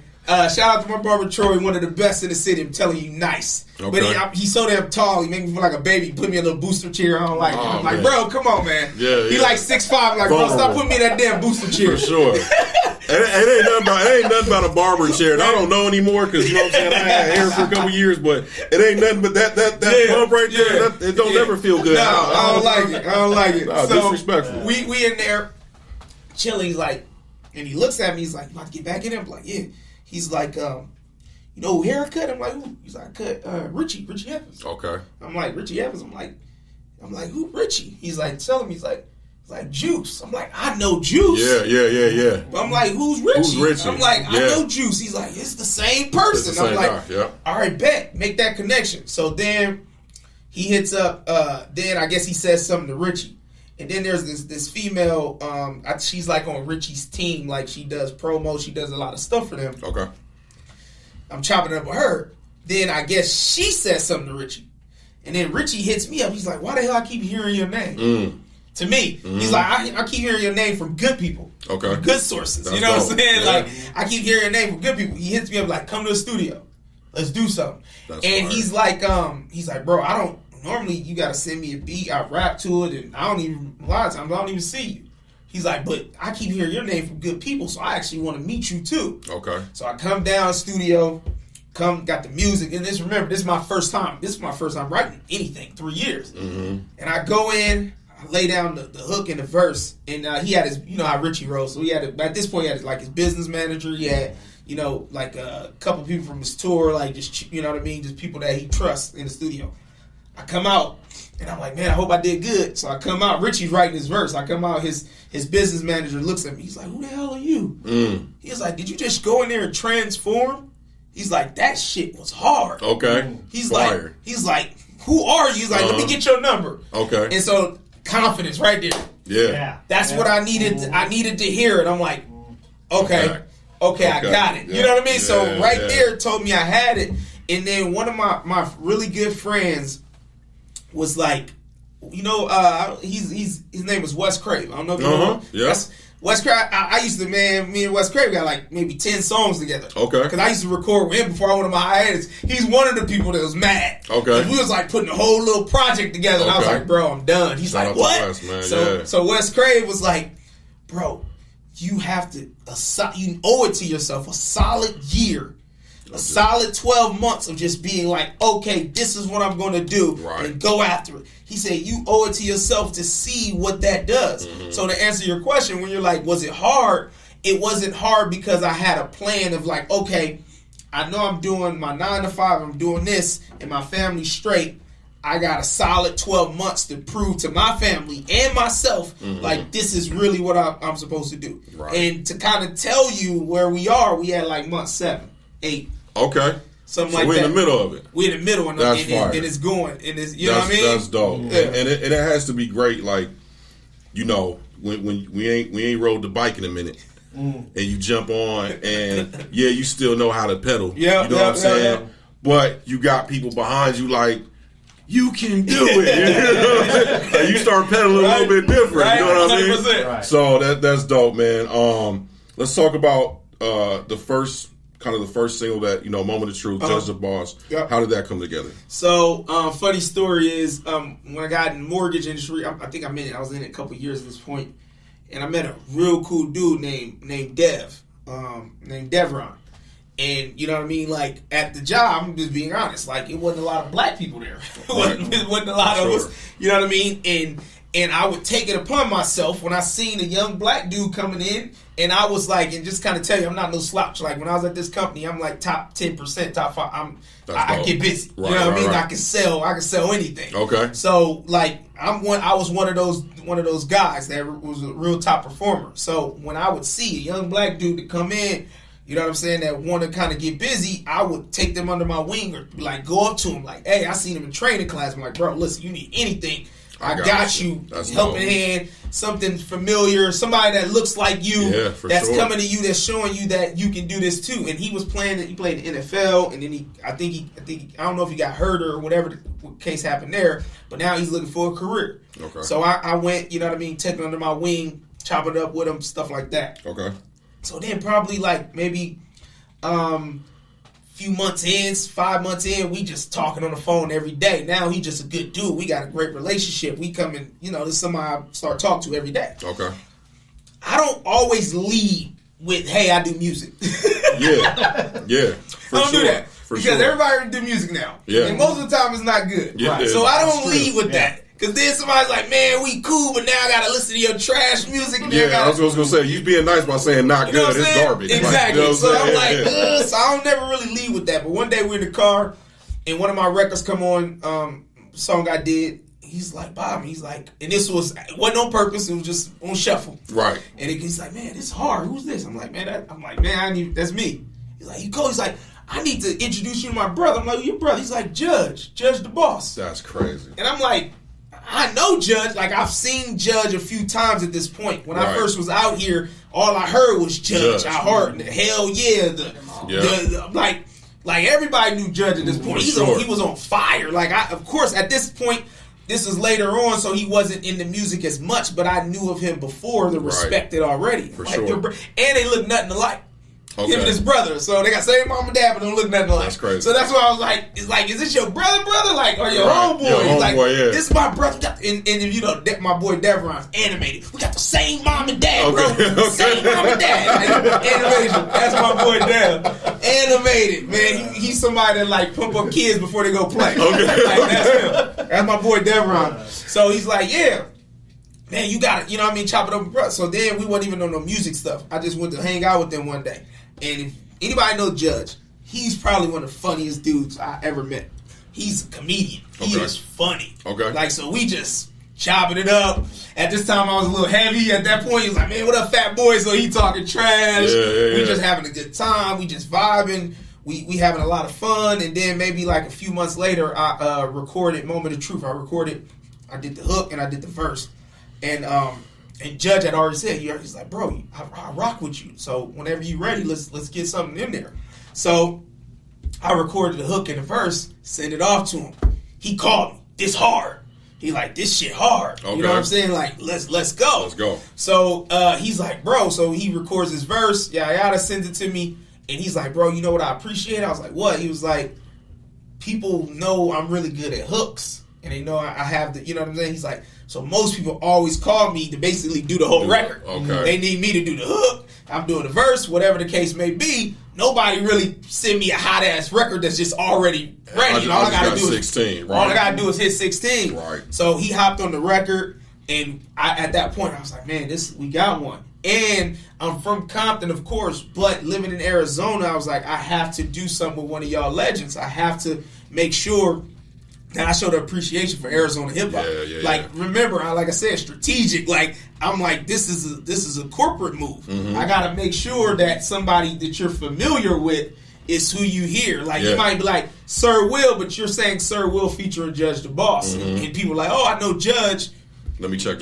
Shout out to my barber Troy, one of the best in the city. I'm telling you, nice. Okay. But he's so damn tall. He make me feel like a baby. Put me in a little booster chair. I don't like it. I'm like, man. bro, come on, man. Yeah, He yeah. like 6'5". I'm like, bro, stop putting me in that damn booster chair. For sure. It ain't nothing about a barber chair. And I don't know anymore because you know what I'm saying. I had hair for a couple years, but it ain't nothing but that bump right there. It don't ever feel good. No, I don't like it. No, So disrespectful. We in there chilling. He's like, and he looks at me. He's like, you about to get back in there? I'm like, yeah. He's like, you know who haircut? I'm like, who? He's like, I cut Richie Evans. Okay. I'm like, Richie Evans. I'm like, who Richie? He's like, tell him. He's like Juice. I'm like, I know Juice. Yeah. I'm like, who's Richie? I'm like, I Yeah. know Juice. He's like, it's the same person. It's the same I'm like, guy, yeah. all right, bet. Make that connection. So then he hits up, then I guess he says something to Richie. And then there's this female, she's like on Richie's team, like she does promo, she does a lot of stuff for them. Okay. I'm chopping it up with her. Then I guess she says something to Richie. And then Richie hits me up. He's like, why the hell I keep hearing your name? To me, he's like, I keep hearing your name from good people. Okay. From good sources. That's you know dope. what I'm saying? Yeah. Like, I keep hearing your name from good people. He hits me up like, come to the studio. Let's do something. That's and fire. he's like, bro, I don't, normally you got to send me a beat. I rap to it, and a lot of times I don't even see you. He's like, but I keep hearing your name from good people, so I actually want to meet you too. Okay. So I come down studio, got the music, and this is my first time. This is my first time writing anything, 3 years. Mm-hmm. And I go in, I lay down the hook and the verse, and he had his, you know how Richie rolls. So he had, at this point, he had like his business manager. He had, you know, like a couple people from his tour, like just, you know what I mean, just people that he trusts in the studio. I come out, and I'm like, man, I hope I did good. So I come out, Richie's writing his verse. I come out, his business manager looks at me. He's like, who the hell are you? He's like, did you just go in there and transform? He's like, that shit was hard. Okay. He's Fire. like, who are you? He's like, let me get your number. Okay. And so confidence right there. Yeah. That's what I needed. I needed to hear it. I'm like, okay, I got it. Yeah. You know what I mean? So Yeah, there told me I had it. And then one of my really good friends was like, you know, his name was Wes Crave. I don't know if you know him. Yeah. Wes Crave, I used to, me and Wes Crave got like maybe 10 songs together. Okay. Because I used to record with him before I went on my hiatus. He's one of the people that was mad. Okay. And we was like putting a whole little project together. And I was Okay. like, bro, I'm done. He's Shout like, out to what? Wes, man. So, Yeah. so Wes Crave was like, bro, you have to, you owe it to yourself a solid year. A solid 12 months of just being like, okay, this is what I'm going to do, Right. and go after it. He said, you owe it to yourself to see what that does. So to answer your question, when you're like, was it hard? It wasn't hard because I had a plan of like, okay, I know I'm doing my 9 to 5, I'm doing this, and my family's straight. I got a solid 12 months to prove to my family and myself, like, this is really what I'm supposed to do. Right. And to kind of tell you where we are, we had like month 7, 8. Okay. Something So like we're that. in the middle of it. We're in the middle, and That's it's going. And it's, you know what I mean? That's dope. Yeah. And it has to be great, like, you know, when we ain't rode the bike in a minute. And you jump on, and you still know how to pedal. Yeah, you know what I'm saying? yeah. But you got people behind you like, you can do it. You know what I'm saying? Like, you start pedaling a little bit different. Right. You know what I mean? 100%. Right. So that's dope, man. Let's talk about the first single that, you know, Moment of Truth, Judge the Boss. Yep. How did that come together? So, funny story is, when I got in the mortgage industry, I think I was in it a couple years at this point, and I met a real cool dude named Dev, named Devron. And, you know what I mean? Like, at the job, I'm just being honest, like, it wasn't a lot of black people there. It wasn't a lot of us. You know what I mean? And I would take it upon myself when I seen a young black dude coming in, and I was like, and just kind of tell you, I'm not no slouch. Like, when I was at this company, I'm like top 10%, top 5. I get busy. Right, you know what I mean? right. I can sell anything. Okay. So, like, I was one of those guys that was a real top performer. So when I would see a young black dude to come in, you know what I'm saying, that want to kind of get busy, I would take them under my wing or like go up to him like, hey, I seen him in training class. I'm like, bro, listen, you need anything, I got you. That's helping dope. hand, something familiar, somebody that looks like you, Yeah, for that's sure. coming to you, that's showing you that you can do this too. And he was playing. He played the NFL, and then I don't know if he got hurt or whatever the case happened there. But now he's looking for a career. Okay. So I went, you know what I mean, take it under my wing, chop it up with him, stuff like that. Okay. So then probably like maybe few months in, 5 months in, we just talking on the phone every day. Now he just a good dude. We got a great relationship. We come in, you know, this is somebody I start talking to every day. Okay. I don't always lead with, hey, I do music. Yeah. For I don't sure. do that. For Because sure. everybody do music now. Yeah. And most of the time it's not good. Yeah, right. it So is. I don't That's true. lead with Yeah. that. Cause then somebody's like, man, we cool, but now I gotta listen to your trash music. And I was gonna say, you being nice by saying not you know good, it's garbage. Exactly. Like, so I'm like, so I don't never really lead with that. But one day we're in the car, and one of my records come on, song I did. He's like, Bob, he's like, and this wasn't on purpose. It was just on shuffle. Right. And he's like, man, it's hard. Who's this? I'm like, man, that's me. He's like, you cool? He's like, I need to introduce you to my brother. I'm like, your brother? He's like, Judge the boss. That's crazy. And I'm like, I know Judge. Like, I've seen Judge a few times at this point. When I first was out here, all I heard was Judge. I heard the hell yeah. The like everybody knew Judge at this point. He was on fire. Like, of course, at this point, this is later on, so he wasn't in the music as much, but I knew of him before the respected already. For like, sure. And they look nothing alike. Okay. Him and his brother. So they got same mom and dad, but don't look nothing alike. That's crazy. So that's why I was like, is this your brother? Like, or your homeboy? Your He's like, homeboy, yeah. this is my brother. And you know, my boy Devron's animated. We got the same mom and dad, bro. Same mom and dad. Like, animation. That's my boy Dev. Animated, man. He's somebody that like pump up kids before they go play. Okay. Like, that's him. That's my boy Devron. So he's like, yeah. Man, you got it. You know what I mean? Chop it up, bro. So then we wasn't even on no music stuff. I just went to hang out with them one day. And if anybody knows Judge, he's probably one of the funniest dudes I ever met. He's a comedian. He is funny. Okay. Like, so we just chopping it up. At this time, I was a little heavy. At that point, he was like, man, what up, fat boy? So he talking trash. We just having a good time. We just vibing. We having a lot of fun. And then maybe like a few months later, I recorded Moment of Truth. I did the hook and I did the verse. And Judge had already said, he's like, bro, I rock with you. So whenever you ready, let's get something in there. So I recorded the hook and the verse, sent it off to him. He called me, this hard. He like, this shit hard. Okay. You know what I'm saying? Like, let's go. Let's go. So he's like, bro, so he records his verse, yada, sends it to me. And he's like, bro, you know what I appreciate? I was like, what? He was like, people know I'm really good at hooks. And they know I have the, you know what I'm saying? He's like, so most people always call me to basically do the whole record. Okay. They need me to do the hook. I'm doing the verse, whatever the case may be. Nobody really send me a hot ass record that's just already ready. All I gotta do is 16. Right. All I gotta do is hit 16. Right. So he hopped on the record, and at that point I was like, man, we got one. And I'm from Compton, of course, but living in Arizona, I was like, I have to do something with one of y'all legends. I have to make sure that I show the appreciation for Arizona hip hop. Remember, like I said, strategic. Like, I'm like, this is a corporate move. Mm-hmm. I gotta make sure that somebody that you're familiar with is who you hear. Like, you might be like Sir Will, but you're saying Sir Will featuring Judge the Boss, and people are like, oh, I know Judge. Let me check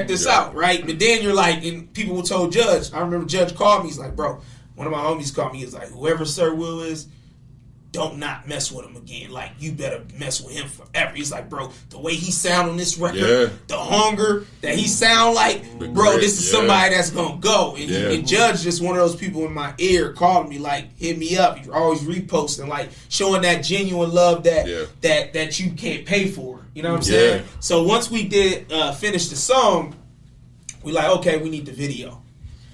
this out, right? But then you're like, and people will tell Judge. I remember Judge called me. He's like, bro, one of my homies called me. He's like, whoever Sir Will is, don't not mess with him again. Like, you better mess with him forever. He's like, bro, the way he sound on this record, the hunger that he sound like, bro, this is somebody that's gonna go. And Judge just one of those people in my ear calling me, like, hit me up. He's always reposting, like, showing that genuine love that you can't pay for. You know what I'm saying? So once we did finish the song, we like, okay, we need the video.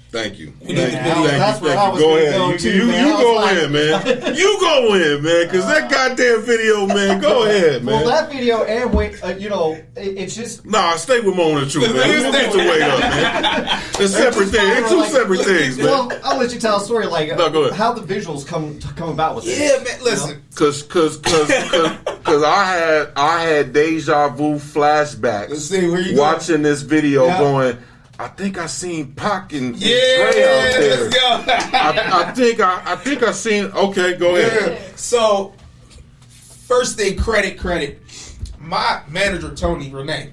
Thank you. That's where I was go going ahead. to go You go in, man. You go in, man, because that goddamn video, man. Go ahead, man. Well, that video and wait, it's just. Nah, stay with Moment of Truth, man. We'll get your weight up, man. It's separate things. It's two separate things, man. Well, I'll let you tell a story, like go ahead. how the visuals come about with this. Yeah, man. Listen, because I had deja vu flashbacks. Let's see where you watching this video, going, I think I seen Pac and Dre out there. Let's go. I think I seen. Okay, go ahead. Yeah. So, first thing, credit. My manager Tony Renee,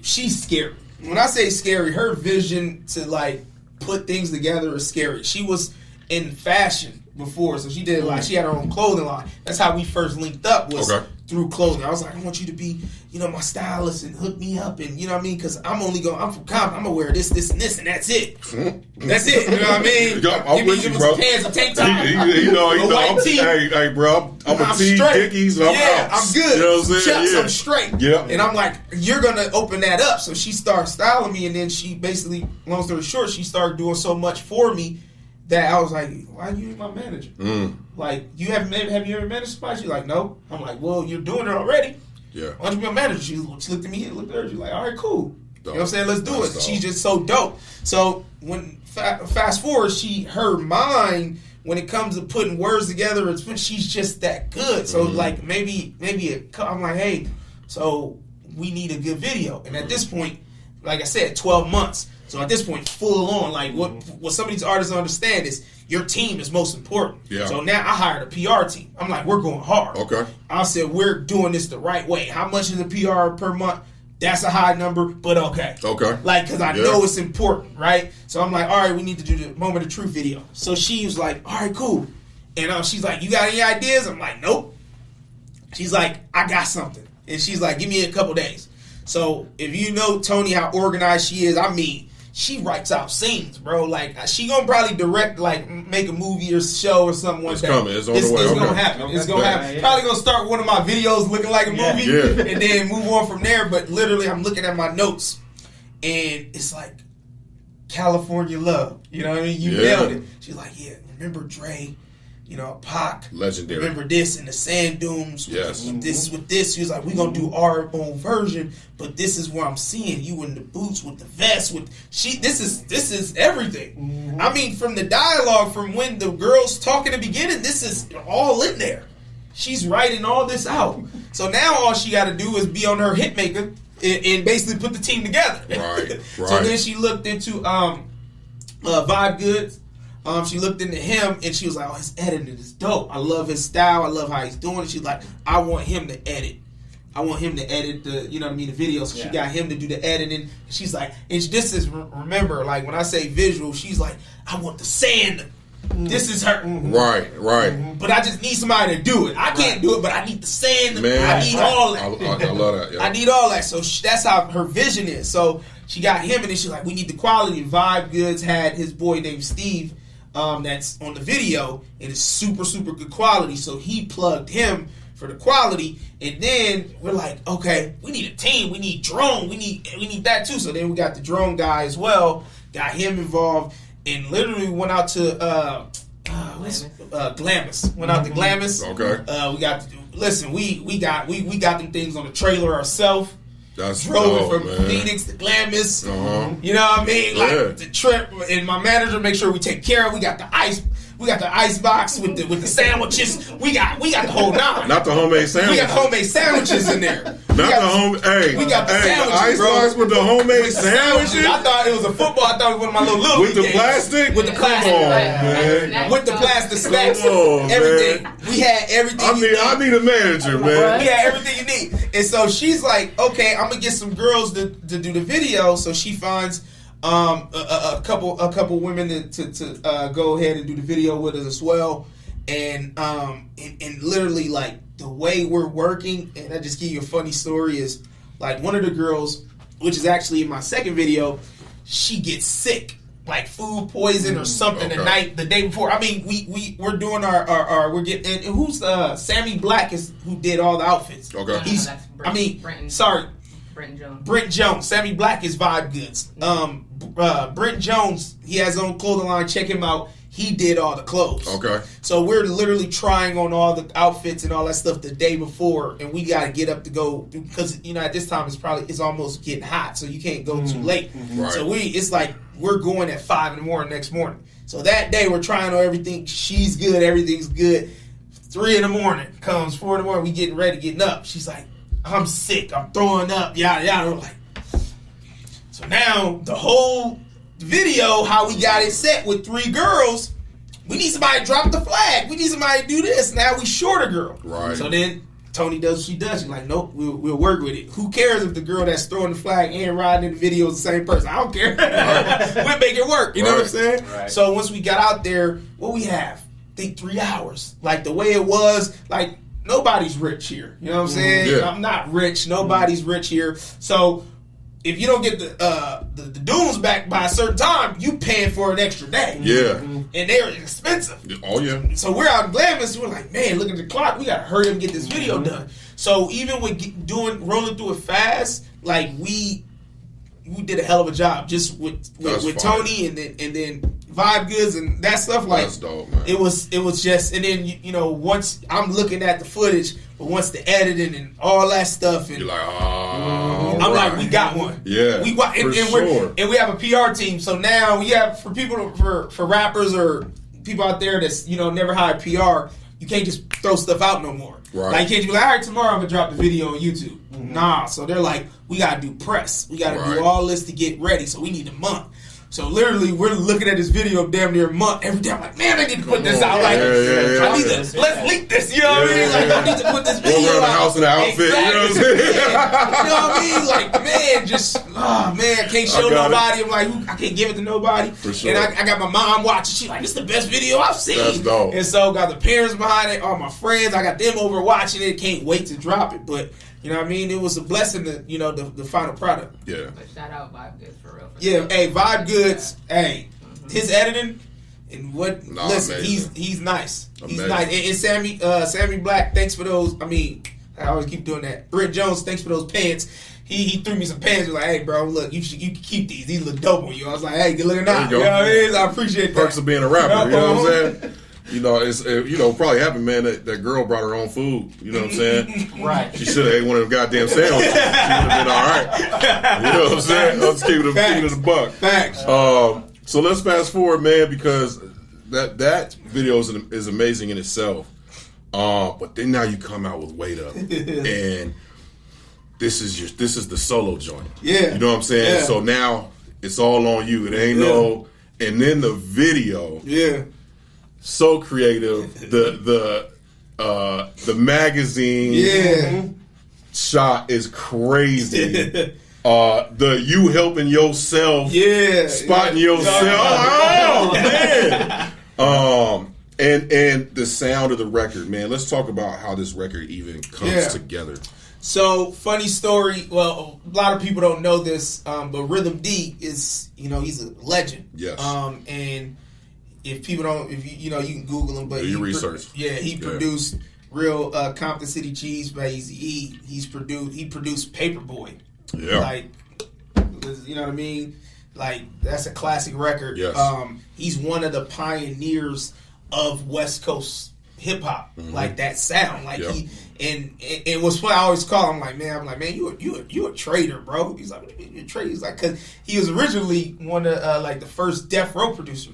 she's scary. When I say scary, her vision to like put things together is scary. She was in fashion before, so she did she had her own clothing line. That's how we first linked up was through clothing. I was like, I want you to be, my stylist and hook me up, and you know what I mean? Because I'm from Compton. I'm gonna wear this, and this, and that's it. That's it. You know what I mean? I'm with you, bro. Pants, a tank top, white tee. Hey, bro, I'm a tee, Dickies, and I'm out. I'm good. You know what I'm saying? Chucks, I'm straight. Yeah. And I'm like, you're gonna open that up. So she started styling me, and then she basically, long story short, she started doing so much for me that I was like, why are you my manager? Like, have you ever managed somebody? She's like, no. I'm like, well, you're doing it already. Yeah. Why don't you be a manager? She looked at me and looked at her. She's like, all right, cool. Dope. You know what I'm saying? Let's do That's it. dope. She's just so dope. So when fast forward, her mind, when it comes to putting words together, she's just that good. So like maybe I'm like, hey, so we need a good video. And at this point, like I said, 12 months. So at this point, full on, like what some of these artists understand is your team is most important. Yeah. So now I hired a PR team. I'm like, we're going hard. Okay. I said, we're doing this the right way. How much is the PR per month? That's a high number, but okay. Okay. Like, because I know it's important, right? So I'm like, all right, we need to do the Moment of Truth video. So she was like, all right, cool. And she's like, you got any ideas? I'm like, nope. She's like, I got something. And she's like, give me a couple days. So if you know Tony, how organized she is, I mean, she writes out scenes, bro. Like, she gonna probably direct, like, make a movie or show or something one It's day. coming. It's on the way. It's Okay. gonna happen. Okay. It's gonna happen. Yeah. Probably gonna start one of my videos looking like a movie, Yeah. and then move on from there. But literally, I'm looking at my notes, and it's like California Love. You know what I mean? You nailed it. She's like, yeah, remember Dre? You know, Pac. Legendary. Remember this in the sand dunes? Yes. With this. She was like, we're going to do our own version, but this is where I'm seeing you in the boots with the vest. This is everything. I mean, from the dialogue, from when the girls talk in the beginning, this is all in there. She's writing all this out. So now all she got to do is be on her hit maker and basically put the team together. Right. So then she looked into Vibe Goods. She looked into him and she was like, oh, his editing is dope. I love his style. I love how he's doing it. She's like, I want him to edit. I want him to edit the, you know what I mean, the video. So she got him to do the editing. She's like, and this is, remember, like when I say visual, she's like, I want the sand. This is her. Right. But I just need somebody to do it. I can't do it, but I need the sand. Man, I need all that. I love that. Yeah. I need all that. So that's how her vision is. So she got him, and then she's like, we need the quality. Vibe Goods had his boy named Steve that's on the video, and it's super, super good quality. So he plugged him for the quality, and then we're like, okay, we need a team. We need drone. We need that too. So then we got the drone guy as well. Got him involved, and literally went out to Glamis. Went out to Glamis. Okay. We got to listen. We got them things on the trailer ourselves. That's Drove dope, from man. Phoenix to Glamis. Uh-huh. You know what I mean? Like Yeah. the trip, and my manager make sure we take care of. We got the ice box with the sandwiches. We got the whole nine. Not the homemade sandwiches. We got homemade sandwiches in there. We got the sandwiches, the ice bro. box with the homemade With the sandwiches. I thought it was a football. I thought it was one of my little With the games. plastic? With the plastic. Come on, man. With the plastic snacks. Come on, everything. man. We had everything. I need a manager, man. We had everything you need. And so she's like, okay, I'm gonna get some girls to do the video. So she finds a couple women to go ahead and do the video with us as well. And literally, like, the way we're working, and I just give you a funny story, is like one of the girls, which is actually in my second video, she gets sick, like food poison or something the day before. I mean, we're doing our we're getting, and who's Sammy Black is who did all the outfits. Okay. He's Brent Jones. Sammy Black is Vibe Goods. Brent Jones, he has his own clothing line. Check him out. He did all the clothes. Okay. So we're literally trying on all the outfits and all that stuff the day before, and we got to get up to go because at this time it's almost getting hot, so you can't go too late. Right. So it's like we're going at 5 a.m. next morning. So that day we're trying on everything. She's good. Everything's good. 3 a.m. comes. 4 a.m. We getting ready, getting up. She's like, I'm sick. I'm throwing up. Yada yada. We're like, so now the whole video, how we got it set with 3 girls, we need somebody to drop the flag. We need somebody to do this. Now we short a girl. Right. So then Tony does what she does. She's like, nope, we'll work with it. Who cares if the girl that's throwing the flag and riding in the video is the same person? I don't care. We'll make it work. You know what I'm saying? Right. So once we got out there, what we have? I think 3 hours. Like the way it was, like nobody's rich here. You know what I'm saying? Yeah. I'm not rich. Nobody's rich here. So if you don't get the dunes back by a certain time, you paying for an extra day. Yeah. And they're expensive. Oh, yeah. So we're out in Glamis. We're like, man, look at the clock. We got to hurry up and get this video done. So even with rolling through it fast, like we did a hell of a job just with That's fire. Tony and then Vibe Goods and that stuff. Like, that's dope, man. it was just, and then you know, once I'm looking at the footage, but once the editing and all that stuff, and You're like, oh, I'm like, we got one. Yeah, we got, and we have a PR team. So now we have for people for rappers or people out there that's never hired PR. You can't just throw stuff out no more. Right. Like, you can't be like, all right, tomorrow I'm gonna drop the video on YouTube. Nah. So they're like, we gotta do press. We gotta do all this to get ready. So we need a month. So literally, we're looking at this video damn near a month every day. I'm like, man, I need to put this out. Like, I need to let's leak this. You know what I mean? Like, I need to put this video around the out. house in the outfit. Exactly. You know what I'm saying? You know what I mean? Like, man, just I can't show nobody. I'm like, I can't give it to nobody. For sure. And I got my mom watching. She's like, this is the best video I've seen. That's dope. And so got the parents behind it, all my friends. I got them over watching it. Can't wait to drop it. But you know what I mean? It was a blessing to, the final product. Yeah. But shout out Vibe Goods for real. Yeah, hey, Vibe Goods, hey, his editing and listen, amazing. he's nice. He's Amazing. nice. And Sammy Black, thanks for those. I mean, I always keep doing that. Rick Jones, thanks for those pants. He threw me some pants. He was like, hey, bro, look, you can keep these. These look dope on you. I was like, hey, good looking out. You know what I mean? I appreciate that. Perks of being a rapper. You know what I'm saying? It's probably happened, man. That girl brought her own food. You know what I'm saying? Right. She should have ate one of them goddamn sandwiches. She would have been all right. You know what I'm saying? Let's keep it a buck. Facts. So let's fast forward, man, because that video is amazing in itself. But then now you come out with Wait Up, and this is the solo joint. Yeah. You know what I'm saying? Yeah. So now it's all on you. It ain't no. And then the video. Yeah. So creative. The magazine shot is crazy. The you helping yourself, spotting yourself. Oh man. And the sound of the record, man. Let's talk about how this record even comes together. So, funny story. Well, a lot of people don't know this, but Rhythm D is, he's a legend. Yes. And if people don't, you can Google him, but Do your research. He produced real Compton City Cheese by Eazy-E. He produced Paperboy. Yeah. Like, you know what I mean? Like, that's a classic record. Yes. He's one of the pioneers of West Coast hip hop, like that sound. Like and what's funny, I always call him man, you a traitor, bro. He's like, what do you mean you're a traitor? He's like, because he was originally one of the first Death Row producer.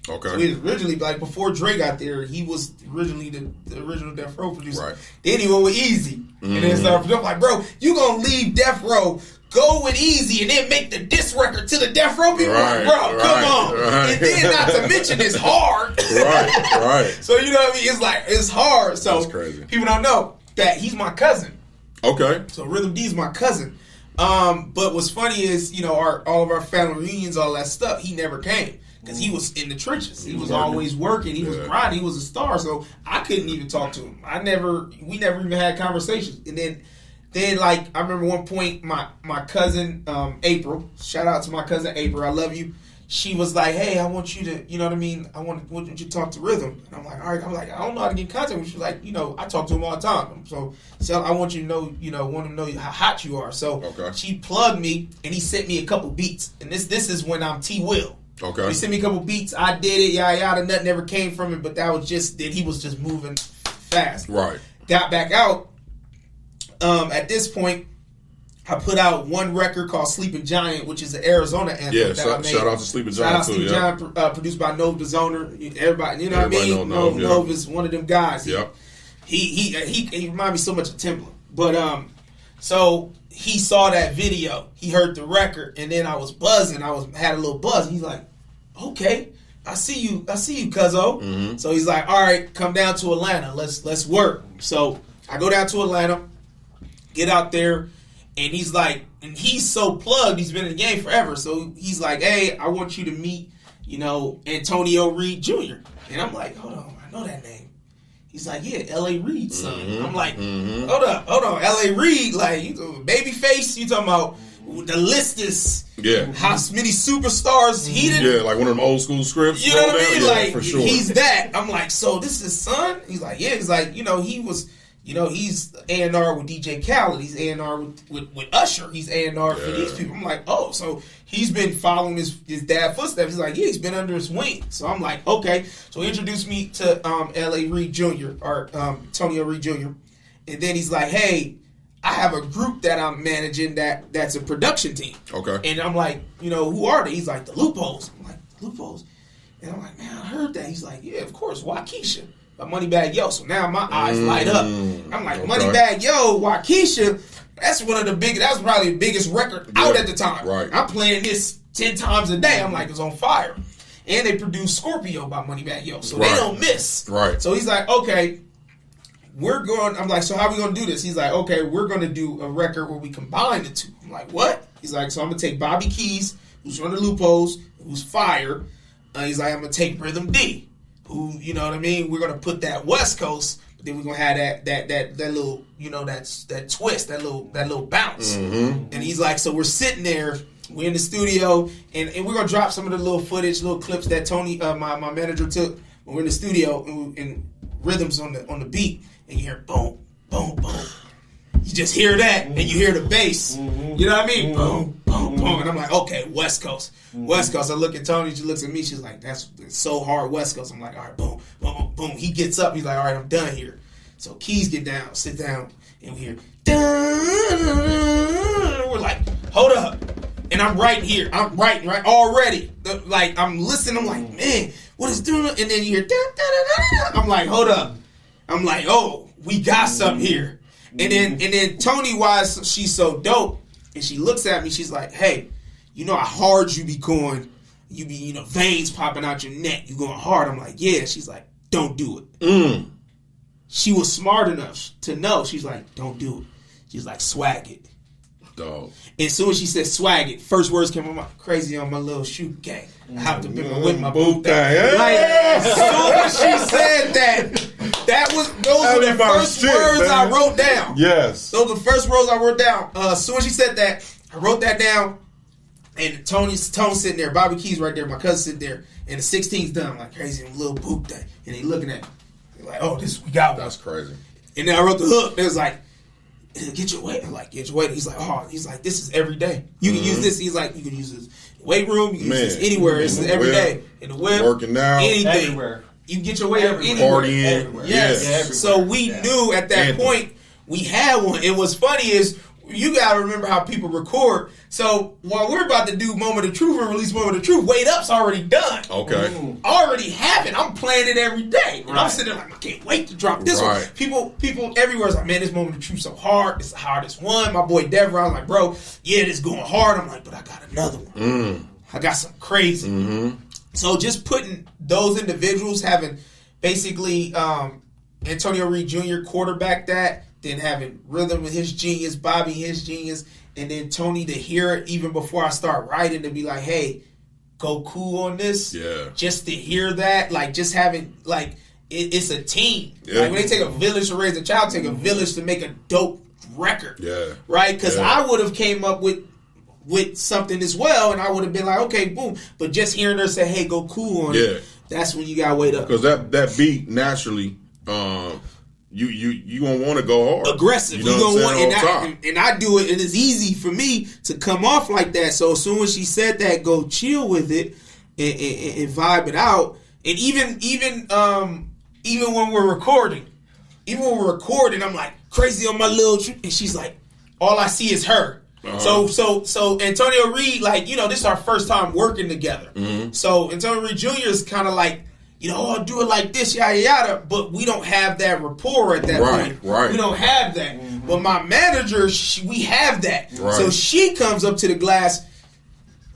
Okay. So he was originally, before Dre got there, he was originally the original Death Row producer. Right. Then he went with Eazy. And then started producing. Like, bro, you gonna leave Death Row, go with Eazy, and then make the diss record to the Death Row people? Right, Bro, come on. right. And then not to mention it's hard. Right. So you know what I mean? It's like, it's hard. So That's crazy. People don't know that he's my cousin. Okay. So Rhythm D is my cousin. But what's funny is, all of our family reunions, all that stuff, he never came. Because he was in the trenches. He was always working. He was grinding. He was a star. So I couldn't even talk to him. We never even had conversations. And then like, I remember one point, my cousin, April, shout out to my cousin April, I love you. She was like, hey, I want you to, you know what I mean? I want you to talk to Rhythm. And I'm like, all right. I'm like, I don't know how to get in contact with him. She was like, I talk to him all the time. So I want you to know, want him to know how hot you are. So she plugged me, and he sent me a couple beats. And this is when I'm T-Will. Okay. He sent me a couple beats. I did it. Yada. Nothing ever came from it. But that was just that he was just moving fast. Right. Got back out. At this point, I put out one record called Sleeping Giant, which is an Arizona anthem. Yeah. Shout out to Sleeping Giant Shout out to too. Sleeping Giant, produced by Nove the Zoner. Everybody, you know what I mean? Nove is one of them guys. Yep. He reminded me so much of Timbaland. But so he saw that video, he heard the record, and then I was buzzing. Had a little buzz. He's like, okay, I see you, cuzzo. Mm-hmm. So he's like, all right, come down to Atlanta. Let's work. So I go down to Atlanta, get out there, and he's like, and he's so plugged. He's been in the game forever. So he's like, hey, I want you to meet, Antonio Reed Jr. And I'm like, hold on, I know that name. He's like, yeah, L.A. Reid's son. I'm like, hold on, L.A. Reid, like, Babyface, you talking about the list is how many superstars he did. Yeah, like one of them old school scripts. You know what I mean? Yeah, like, for sure. He's that. I'm like, so this is his son? He's like, yeah. He's like, he was, you know, he's A&R with DJ Khaled. He's A&R with Usher. He's A&R for these people. I'm like, oh, so he's been following his dad's footsteps. He's like, yeah, he's been under his wing. So I'm like, okay. So he introduced me to L.A. Reid Jr. or Antonio Reid Jr. And then he's like, hey, I have a group that I'm managing that's a production team. Okay. And I'm like, you know, who are they? He's like, the Loopholes. I'm like, Loopholes? And I'm like, man, I heard that. He's like, yeah, of course, Waukesha. By Moneybagg Yo. So now my eyes light up. I'm like, Moneybagg Yo, Waukesha, that's probably the biggest record out at the time. Right. I'm playing this 10 times a day. I'm like, it's on fire. And they produced Scorpio by Moneybagg Yo. So they don't miss. Right. So he's like, okay, I'm like, so how are we going to do this? He's like, okay, we're going to do a record where we combine the two. I'm like, what? He's like, so I'm going to take Bobby Keys, who's from the Loopholes, who's fire. He's like, I'm going to take Rhythm D, who, you know what I mean? We're going to put that West Coast, but then we're going to have that little, you know, that twist, that little bounce. And he's like, so we're sitting there, we're in the studio, and we're going to drop some of the little footage, little clips that Tony, my manager took when we're in the studio, and rhythms on the beat. And you hear boom, boom, boom. You just hear that, and you hear the bass. You know what I mean? Boom, boom, boom. And I'm like, okay, West Coast. West Coast. I look at Tony, she looks at me, she's like, that's so hard, West Coast. I'm like, all right, boom, boom, boom. He gets up, he's like, all right, I'm done here. So Keys get down, sit down, and we hear, we're like, hold up. And I'm writing here. I'm writing, right, already. Like, I'm listening, I'm like, man, what is doing? And then you hear, I'm like, hold up. I'm like, oh, we got something here. And then Tony, why she's so dope, and she looks at me, she's like, hey, you know how hard you be going, you be, you know, veins popping out your neck, you going hard. I'm like, yeah. She's like, don't do it. She was smart enough to know. She's like, don't do it. She's like, swag it. Dog. And as soon as she said swag it, first words came from my crazy on my little shoe gang. I have to be with my boot thing. Like, as soon as she said those were the first words I wrote down. Yes. Those were the first words I wrote down. As soon as she said that, I wrote that down. And Tone's sitting there, Bobby Keys right there, my cousin sitting there, and the 16's done. I'm like, crazy, little boot thing. And they looking at me. They're like, oh, we got one. That's crazy. And then I wrote the hook. It was like, get your weight. I'm like, get your weight. He's like, this is every day. You can use this. He's like, you can use this weight room. You can use this anywhere. This is every day. In the whip. Working out. Anything. Everywhere. You can get your weight anywhere. Partying. Everywhere. Yes. Yeah. So we knew at that point we had one. And what's funny is you got to remember how people record. So while we're about to do Moment of Truth and release Moment of Truth, Wait Up's already done. Okay. Already have it. I'm playing it every day. And I'm sitting there like, I can't wait to drop this one. People everywhere is like, man, this Moment of Truth so hard. It's the hardest one. My boy Deborah, I was like, bro, yeah, this going hard. I'm like, but I got another one. I got something crazy. So just putting those individuals, having basically Antonio Reid Jr. quarterback that, then having Rhythm with his genius, Bobby his genius, and then Tony to hear it even before I start writing to be like, hey, go cool on this. Yeah. Just to hear that, like just having, like, it's a team. Yeah. Like when they take a village to raise a child, take a village to make a dope record. Yeah. Right? Because I would have came up with something as well, and I would have been like, okay, boom. But just hearing her say, hey, go cool on it, that's when you got to wait up. Because that beat naturally, you gonna want to go hard, aggressive. You gonna want, and I do it, and it's easy for me to come off like that. So as soon as she said that, go chill with it and vibe it out. And even when we're recording, I'm like crazy on my little, and she's like, all I see is her. So Antonio Reid, like, you know, this is our first time working together. So Antonio Reid Jr. is kind of like, you know, I'll do it like this, yada, yada, but we don't have that rapport at that point. Right. We don't have that. But my manager, we have that. Right. So she comes up to the glass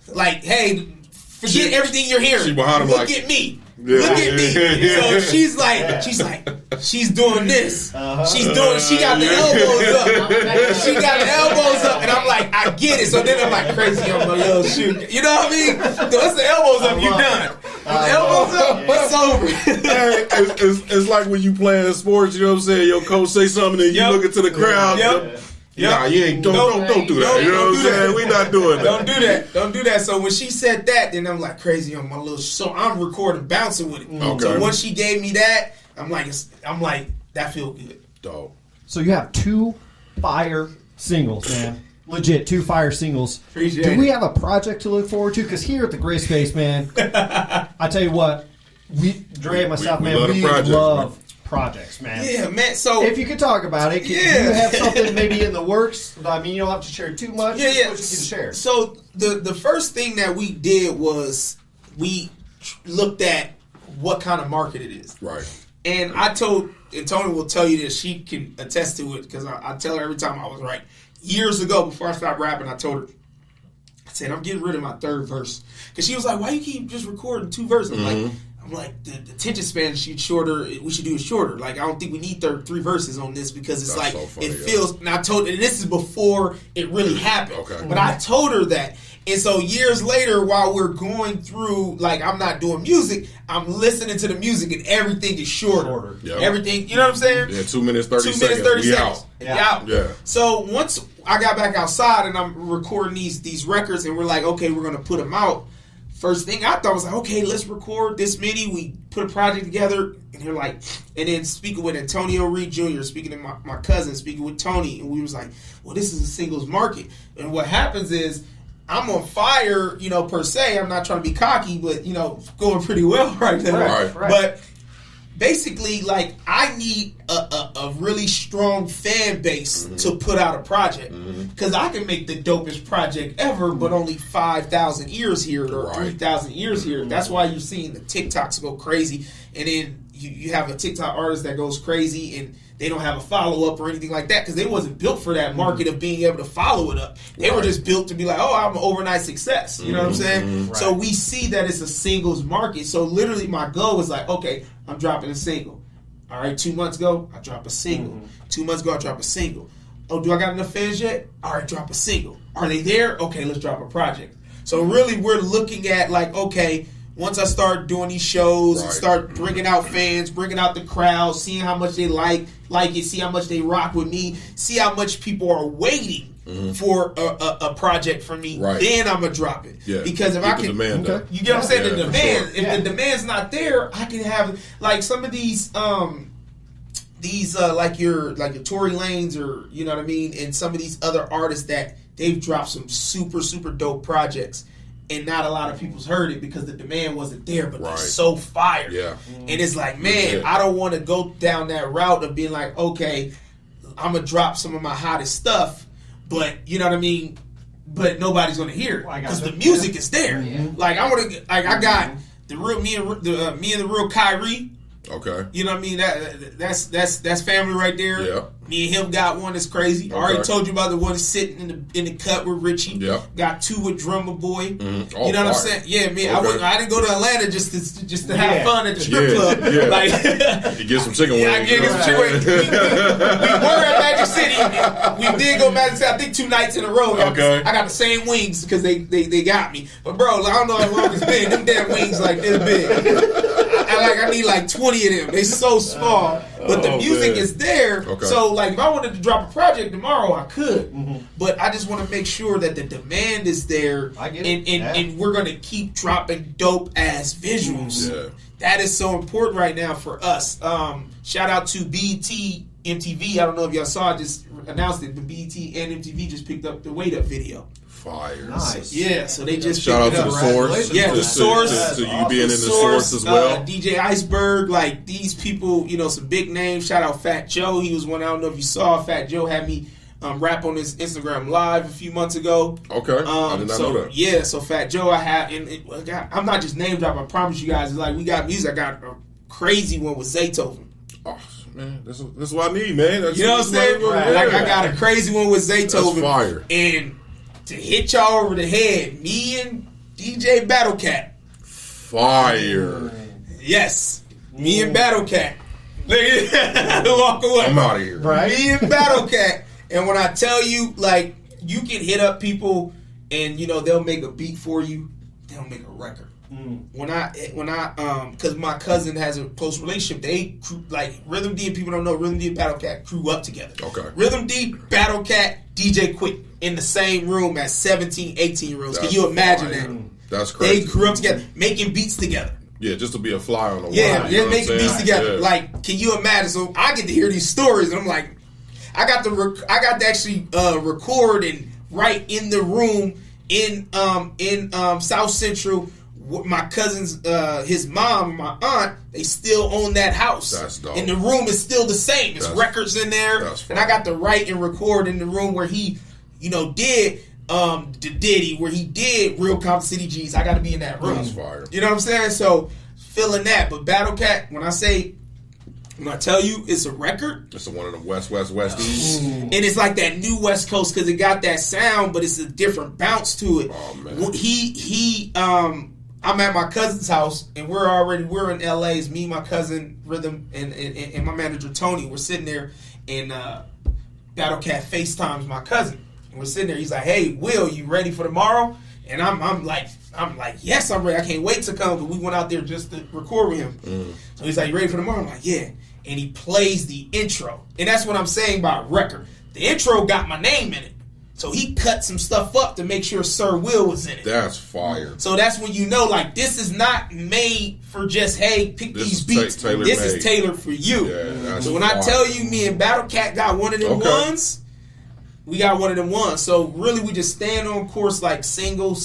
like, hey, forget everything you're hearing. Look at me. Yeah. Look at me. So she's doing this. She got the elbows up. She got the elbows up, and I'm like, I get it. So then I'm like crazy on my little shoe. You know what I mean? Once the elbows up, you done. The elbows up, it's over. It's like when you playing sports, you know what I'm saying? Your coach say something and you look into the crowd. Nah, you ain't don't do that. You know what I'm saying? We not doing that. Don't do that. So when she said that, then I'm like crazy on my little. So I'm recording, bouncing with it. Okay. So once she gave me that, I'm like, that feel good. Dog. So you have 2 fire singles, man. Legit, 2 fire singles. Appreciate Do we it. have a project to look forward to? Because here at the Gray Space, man, I tell you what, Dre and myself, we man, love we projects, love projects, man. Yeah, man. So If you could talk about it, do you have something maybe in the works? I mean, you don't have to share too much. Yeah, yeah. What you can share. So the first thing that we did was we looked at what kind of market it is. Right. And I told, and Tony will tell you this, she can attest to it because I tell her every time I was right. Years ago, before I stopped rapping, I told her, I said, I'm getting rid of my 3rd verse. Because she was like, why you keep just recording 2 verses? I'm like, the attention span should shorter. We should do it shorter. Like, I don't think we need 3 verses on this because it's That's like, so funny, it feels, and I told, and this is before it really happened. Okay. But I told her that. And so years later, while we're going through, like, I'm not doing music, I'm listening to the music and everything is shorter. Yep. Everything, you know what I'm saying? Yeah, 2 minutes, 30 2 seconds. minutes, 30 we seconds. out. Yeah. Yeah. So once I got back outside and I'm recording these records and we're like, okay, we're going to put them out. First thing I thought was like, okay, let's record this many. We put a project together and they're like, and then speaking with Antonio Reed Jr., speaking to my cousin, speaking with Tony, and we was like, well, this is a singles market. And what happens is, I'm on fire, you know, per se. I'm not trying to be cocky, but, you know, going pretty well right now. Right. But basically, like, I need a really strong fan base to put out a project. Because I can make the dopest project ever, but only 5,000 ears here or 3,000 ears here. That's why you're seeing the TikToks go crazy. And then you have a TikTok artist that goes crazy and they don't have a follow-up or anything like that because they wasn't built for that market of being able to follow it up. They were just built to be like, oh, I'm an overnight success. You know what I'm saying? So we see that it's a singles market. So literally my goal was like, okay, I'm dropping a single. All right, 2 months ago, I drop a single. 2 months ago, I drop a single. Oh, do I got enough fans yet? All right, drop a single. Are they there? Okay, let's drop a project. So really we're looking at like, okay, once I start doing these shows and start bringing out fans, bringing out the crowd, seeing how much they like it, see how much they rock with me, see how much people are waiting for a project from me, then I'm going to drop it. Yeah. Because if I can, you get what I'm saying? The demand, if the demand's not there, I can have, like some of these like your Tory Lanez or, you know what I mean, and some of these other artists that they've dropped some super, super dope projects. And not a lot of people's heard it because the demand wasn't there, but they're so fire. Yeah. And it's like, man, I don't want to go down that route of being like, okay, I'm going to drop some of my hottest stuff, but, you know what I mean? But nobody's going to hear it because the music is there. Like, I want to, like, I got the real, me and the real Kyrie. Okay. You know what I mean? That's family right there. Yeah. Me and him got one that's crazy. I already told you about the one that's sitting in the cut with Richie. Yeah. Got 2 with Drummer Boy. Oh, you know what I'm saying? Yeah, man. I didn't go to Atlanta just to have fun at the strip club. Yeah. Like, you get some chicken wings. I get some chicken wings. We were at Magic City. We did go Magic City. I think 2 nights in a row. Okay. I got the same wings because they got me. But bro, I don't know how long it's been. Them damn wings like this big. I need like 20 of them. They so small, but the music is there. Okay. So like, if I wanted to drop a project tomorrow, I could. But I just want to make sure that the demand is there, and we're gonna keep dropping dope ass visuals. Yeah. That is so important right now for us. Shout out to BET MTV. I don't know if y'all saw. I just announced it. But BET and MTV just picked up the Wait Up video. Fire. Nice. Yeah, so they just shout out picked to it the up. Source. Yeah, the Source. To you being in the Source as well. DJ Iceberg, like these people, you know, some big names. Shout out Fat Joe. He was one. I don't know if you saw. Fat Joe had me rap on his Instagram Live a few months ago. Okay, I did not know that. Yeah, so Fat Joe, I have, and I'm not just name dropping. I promise you guys, like we got music. I got a crazy one with Zaytoven. Oh man, that's what I need, man. That's, you know what I'm saying? Like I got a crazy one with Zaytoven. That's fire. And to hit y'all over the head, me and DJ Battlecat. Fire. Yes. Me and Battlecat. Walk away. I'm out of here. Right. Me and Battlecat. And when I tell you, like, you can hit up people and, you know, they'll make a beat for you. They'll make a record. When I because my cousin has a close relationship, they like Rhythm D, and people don't know Rhythm D and Battlecat grew up together. Okay. Rhythm D, Battlecat, DJ Quik in the same room at 17, 18 year olds. Can you imagine that? That's crazy. They grew up together, making beats together. Yeah, just to be a fly on the wall. Yeah, you know making beats together. Yeah. Like, can you imagine? So I get to hear these stories, and I'm like, I got to actually record and write in the room in South Central. My cousin's, his mom and my aunt, they still own that house. That's dope. And the room is still the same. It's records in there. And I got to write and record in the room where he, did the Diddy, where he did Real Compton City G's. I got to be in that room. That's fire. You know what I'm saying? So, feeling that. But Battle Cat, when I tell you it's a record. It's one of the West East. And it's like that new West Coast because it got that sound, but it's a different bounce to it. Oh, man. I'm at my cousin's house, and we're in LA. It's me, my cousin, Rhythm, and my manager, Tony. We're sitting there, and Battle Cat FaceTimes my cousin. And we're sitting there. He's like, hey, Will, you ready for tomorrow? And I'm like, yes, I'm ready. I can't wait to come, because we went out there just to record with him. So he's like, you ready for tomorrow? I'm like, yeah. And he plays the intro. And that's what I'm saying about record. The intro got my name in it. So he cut some stuff up to make sure Sir Will was in it. That's fire. So that's when you know, like, this is not made for just, hey, pick these beats. This is tailored for you. Yeah, so when I tell you, me and Battle Cat got one of them ones, we got one of them ones. So really, we just stand on course like single.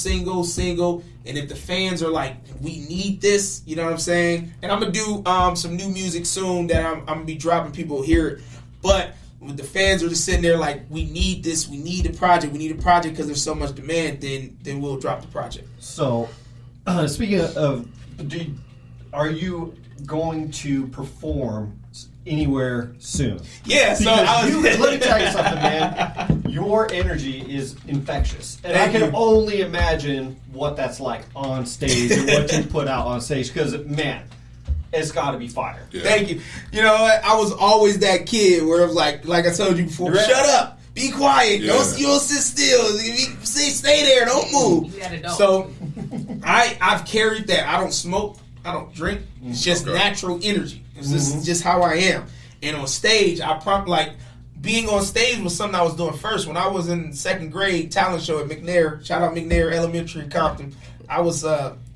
And if the fans are like, we need this, you know what I'm saying? And I'm going to do some new music soon that I'm going to be dropping, people hear it. But when the fans are just sitting there like, we need this, we need a project because there's so much demand, then we'll drop the project. So, speaking of, are you going to perform anywhere soon? Yeah, so let me tell you something, man. Your energy is infectious, and I can only imagine what that's like on stage and what you put out on stage. Because, man, it's got to be fire. Yeah. Thank you. You know, I was always that kid where it was like I told you before, shut up, be quiet, don't sit still, stay there, don't move. So I've carried that. I don't smoke, I don't drink. It's just natural energy. This is just how I am. And on stage, being on stage was something I was doing first. When I was in second grade talent show at McNair, shout out McNair Elementary in Compton.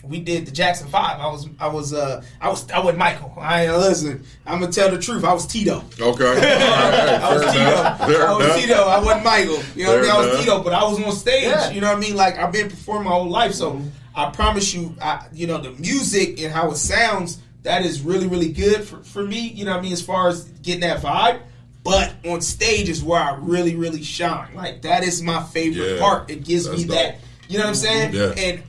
We did the Jackson 5. I wasn't Michael. Listen, I'm gonna tell the truth. I was Tito. Okay. I was Tito. I wasn't Michael. You know what I mean? I was Tito, but I was on stage. Yeah. You know what I mean? Like, I've been performing my whole life, so I promise you, the music and how it sounds, that is really, really good for me. You know what I mean? As far as getting that vibe. But on stage is where I really, really shine. Like, that is my favorite part. It gives me that. You know what I'm saying? Yeah. And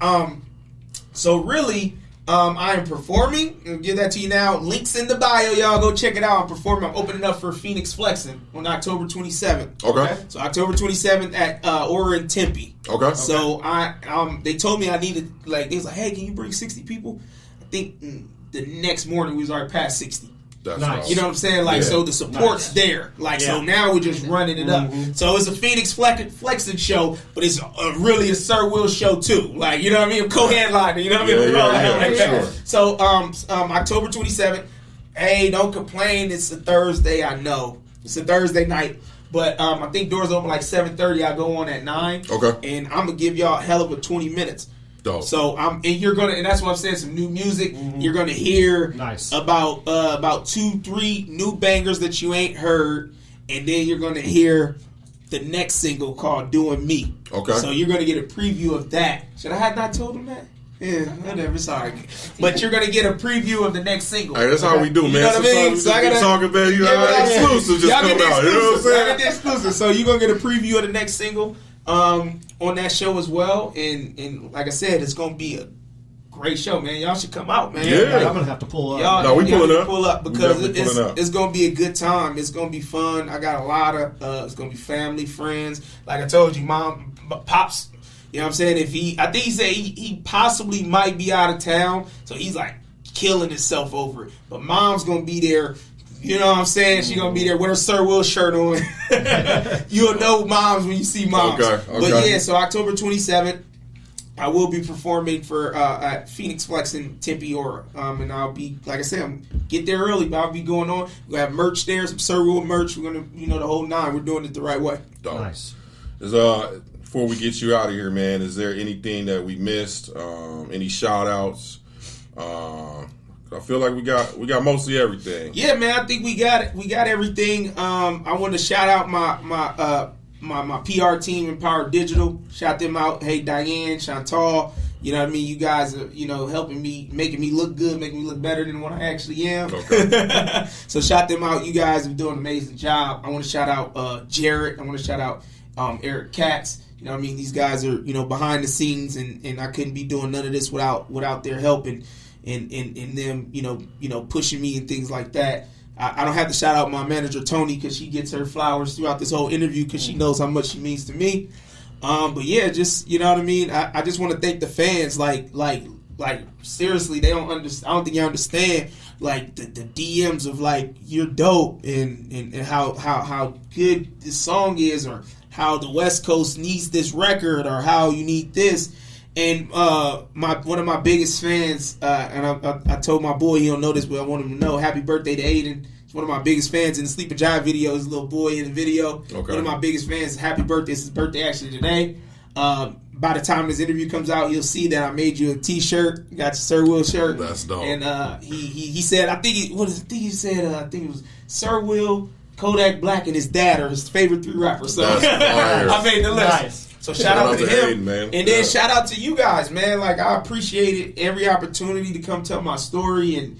so really, I am performing. I'll give that to you now. Links in the bio, y'all. Go check it out. I'm performing. I'm opening up for Phoenix Flexing on October 27th. Okay. So October 27th at Aura in Tempe. Okay. So they told me I needed, they was like, hey, can you bring 60 people? I think the next morning we was already past 60. That's nice. awesome. You know what I'm saying? So the support's there. So now we're just running it up. So it's a Phoenix Flexing show, but it's really a Sir Will show too. Like, you know what I mean? A co-headliner. You know what I mean? Sure. So October 27th. Hey, don't complain. It's a Thursday. I know it's a Thursday night, but I think doors open like 7:30. I go on at 9. Okay. And I'm gonna give y'all a hell of a 20 minutes. Dope. So and that's what I'm saying. Some new music. You're gonna hear about 2-3 new bangers that you ain't heard, and then you're gonna hear the next single called "Doing Me." Okay. So you're gonna get a preview of that. Should I have not told them that? Yeah, whatever. Sorry, but you're gonna get a preview of the next single. Hey, that's how we do, man. You know what I mean? So I gotta talking about exclusive just come out. You know what I'm saying? I get the exclusive. So you're gonna get a preview of the next single. On that show as well, and like I said, it's gonna be a great show, man. Y'all should come out, man. Yeah. I'm gonna have to pull up. Y'all, no, we pull up because it's gonna be a good time. It's gonna be fun. I got a lot of it's gonna be family, friends. Like I told you, mom, pops. You know what I'm saying? I think he said he possibly might be out of town, so he's like killing himself over it. But mom's gonna be there. You know what I'm saying? She gonna be there with her Sir Will shirt on. You'll know moms when you see moms. Okay. But yeah, so October 27th, I will be performing for at Phoenix Flex in Tempe, Aura. And I'll be, like I said, get there early, but I'll be going on. We're gonna have merch there, some Sir Will merch. We're gonna, the whole nine. We're doing it the right way. Dope. Nice. Before we get you out of here, man, is there anything that we missed? Any shout outs? I feel like we got mostly everything. Yeah, man, I think we got it. We got everything. I want to shout out my PR team, Empower Digital. Shout them out. Hey, Diane, Chantal. You know what I mean? You guys are, helping me, making me look good, making me look better than what I actually am. Okay. So shout them out. You guys are doing an amazing job. I want to shout out Jarrett. I want to shout out Eric Katz. You know what I mean? These guys are, behind the scenes, and I couldn't be doing none of this without their help and them, pushing me and things like that. I don't have to shout out my manager, Tony, because she gets her flowers throughout this whole interview because she knows how much she means to me. But yeah, just, you know what I mean? I just want to thank the fans. Like seriously, they don't understand. I don't think you understand, like, the DMs of, like, you're dope and how good this song is, or how the West Coast needs this record, or how you need this. And one of my biggest fans, and I told my boy, he don't know this, but I want him to know, happy birthday to Aiden. He's one of my biggest fans in the Sleep and Jive video. His little boy in the video. Okay. One of my biggest fans. Happy birthday. It's his birthday actually today. By the time this interview comes out, you'll see that I made you a T-shirt. You got your Sir Will shirt. That's dope. And he said, I think it was Sir Will, Kodak Black, and his dad are his favorite 3 rappers. So I made the list. Nice. So shout out to him, Aiden, man. And then shout out to you guys, man. Like, I appreciated every opportunity to come tell my story, and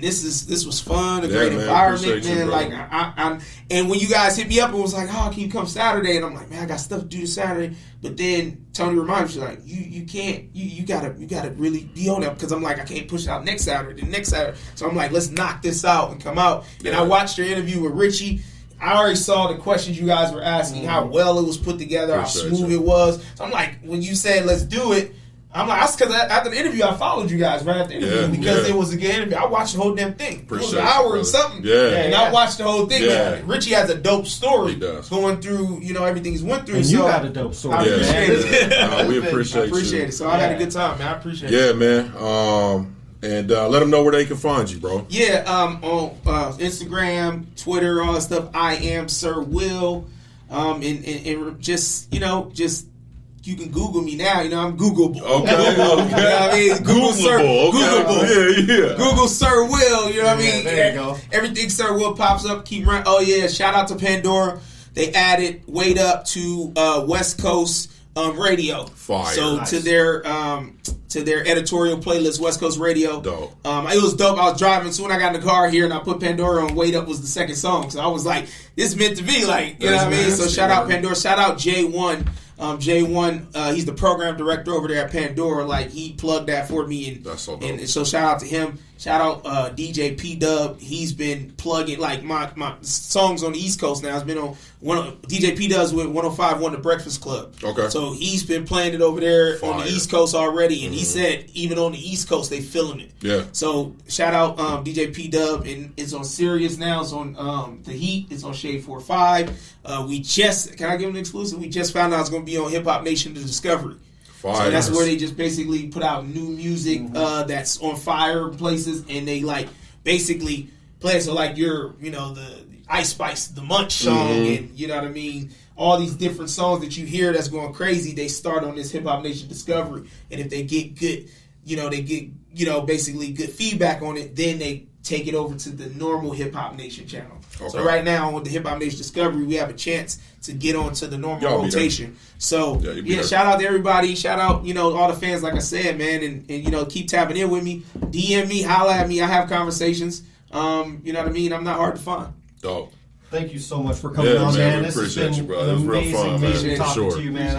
this was fun, a great environment, man. Like, I and when you guys hit me up and was like, "Oh, can you come Saturday?" and I'm like, "Man, I got stuff to do this Saturday." But then Tony reminded me, like, "You can't, you gotta really be on that," because I'm like, I can't push it out next Saturday, the next Saturday. So I'm like, let's knock this out and come out. Yeah. And I watched your interview with Richie. I already saw the questions you guys were asking, how well it was put together, how smooth it was. So I'm like, when you said let's do it, I'm like, that's because after the interview, I followed you guys right after the interview because it was a good interview. I watched the whole damn thing. It was an hour and something. And I watched the whole thing. Yeah. Richie has a dope story going through, everything he's went through. And you got a dope story. I appreciate it. We appreciate you. I appreciate it. So I had a good time, man. I appreciate it. Yeah, man. And let them know where they can find you, bro. Yeah, on Instagram, Twitter, all that stuff. I am Sir Will. And just, you can Google me now. I'm Googleable. Okay. You know what I mean? Googleable. Yeah. Google Sir Will. You know what I mean? There you go. Everything Sir Will pops up. Keep running. Oh yeah! Shout out to Pandora. They added Wait Up to West Coast radio. Fire. So Nice. to their editorial playlist, West Coast Radio. Dope. It was dope. I was driving, so when I got in the car here and I put Pandora on, Wait Up was the second song. So I was like, this is meant to be, like, you know what I mean? So shout out Pandora. Shout out J1. J1, he's the program director over there at Pandora. Like, he plugged that for me, and that's so dope. And so shout out to him. Shout out DJ P Dub. He's been plugging, like, my songs on the East Coast now. It's been on DJ P Dub's with 105.1 The Breakfast Club. Okay. So he's been playing it over there on the East Coast already, and he said even on the East Coast they feeling it. Yeah. So shout out DJ P Dub, and it's on Sirius now. It's on The Heat. It's on Shade 4-5. We just, can I give an exclusive? We just found out it's going to be on Hip Hop Nation The Discovery. Fire. So that's where they just basically put out new music that's on fire places, and they, like, basically play it. So, like, the Ice Spice, the Munch song, and you know what I mean, all these different songs that you hear that's going crazy, they start on this Hip Hop Nation Discovery, and if they get good, they get, basically good feedback on it, then they take it over to the normal Hip Hop Nation channel. Okay. So right now on the Hip Hop Nation Discovery, we have a chance to get onto the normal rotation. So shout out to everybody. Shout out, all the fans, like I said, man, and keep tapping in with me. DM me, holla at me. I have conversations. You know what I mean? I'm not hard to find. Dope. Thank you so much for coming on, man. This has been amazing talking to you, man.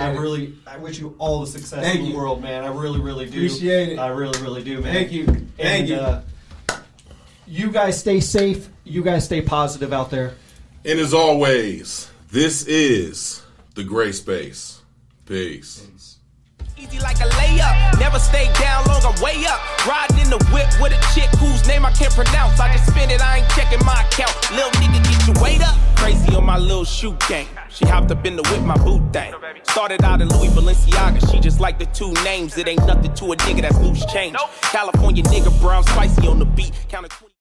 I wish you all the success in the world, man. I really, really do. Appreciate it. I really, really do, man. Thank you. Thank you. You guys stay safe. You guys stay positive out there. And as always, this is The Gray Space. Peace. Easy like a layup, never stay down long, I'm way up. Riding in the whip with a chick whose name I can't pronounce. I just spend it, I ain't checking my account. Lil' nigga, get your weight up. Crazy on my little shoe gang. She hopped up in the whip, my boot thing. Started out in Louis Balenciaga, she just like the two names. It ain't nothing to a nigga that's loose change. California nigga, brown spicy on the beat. Counted 20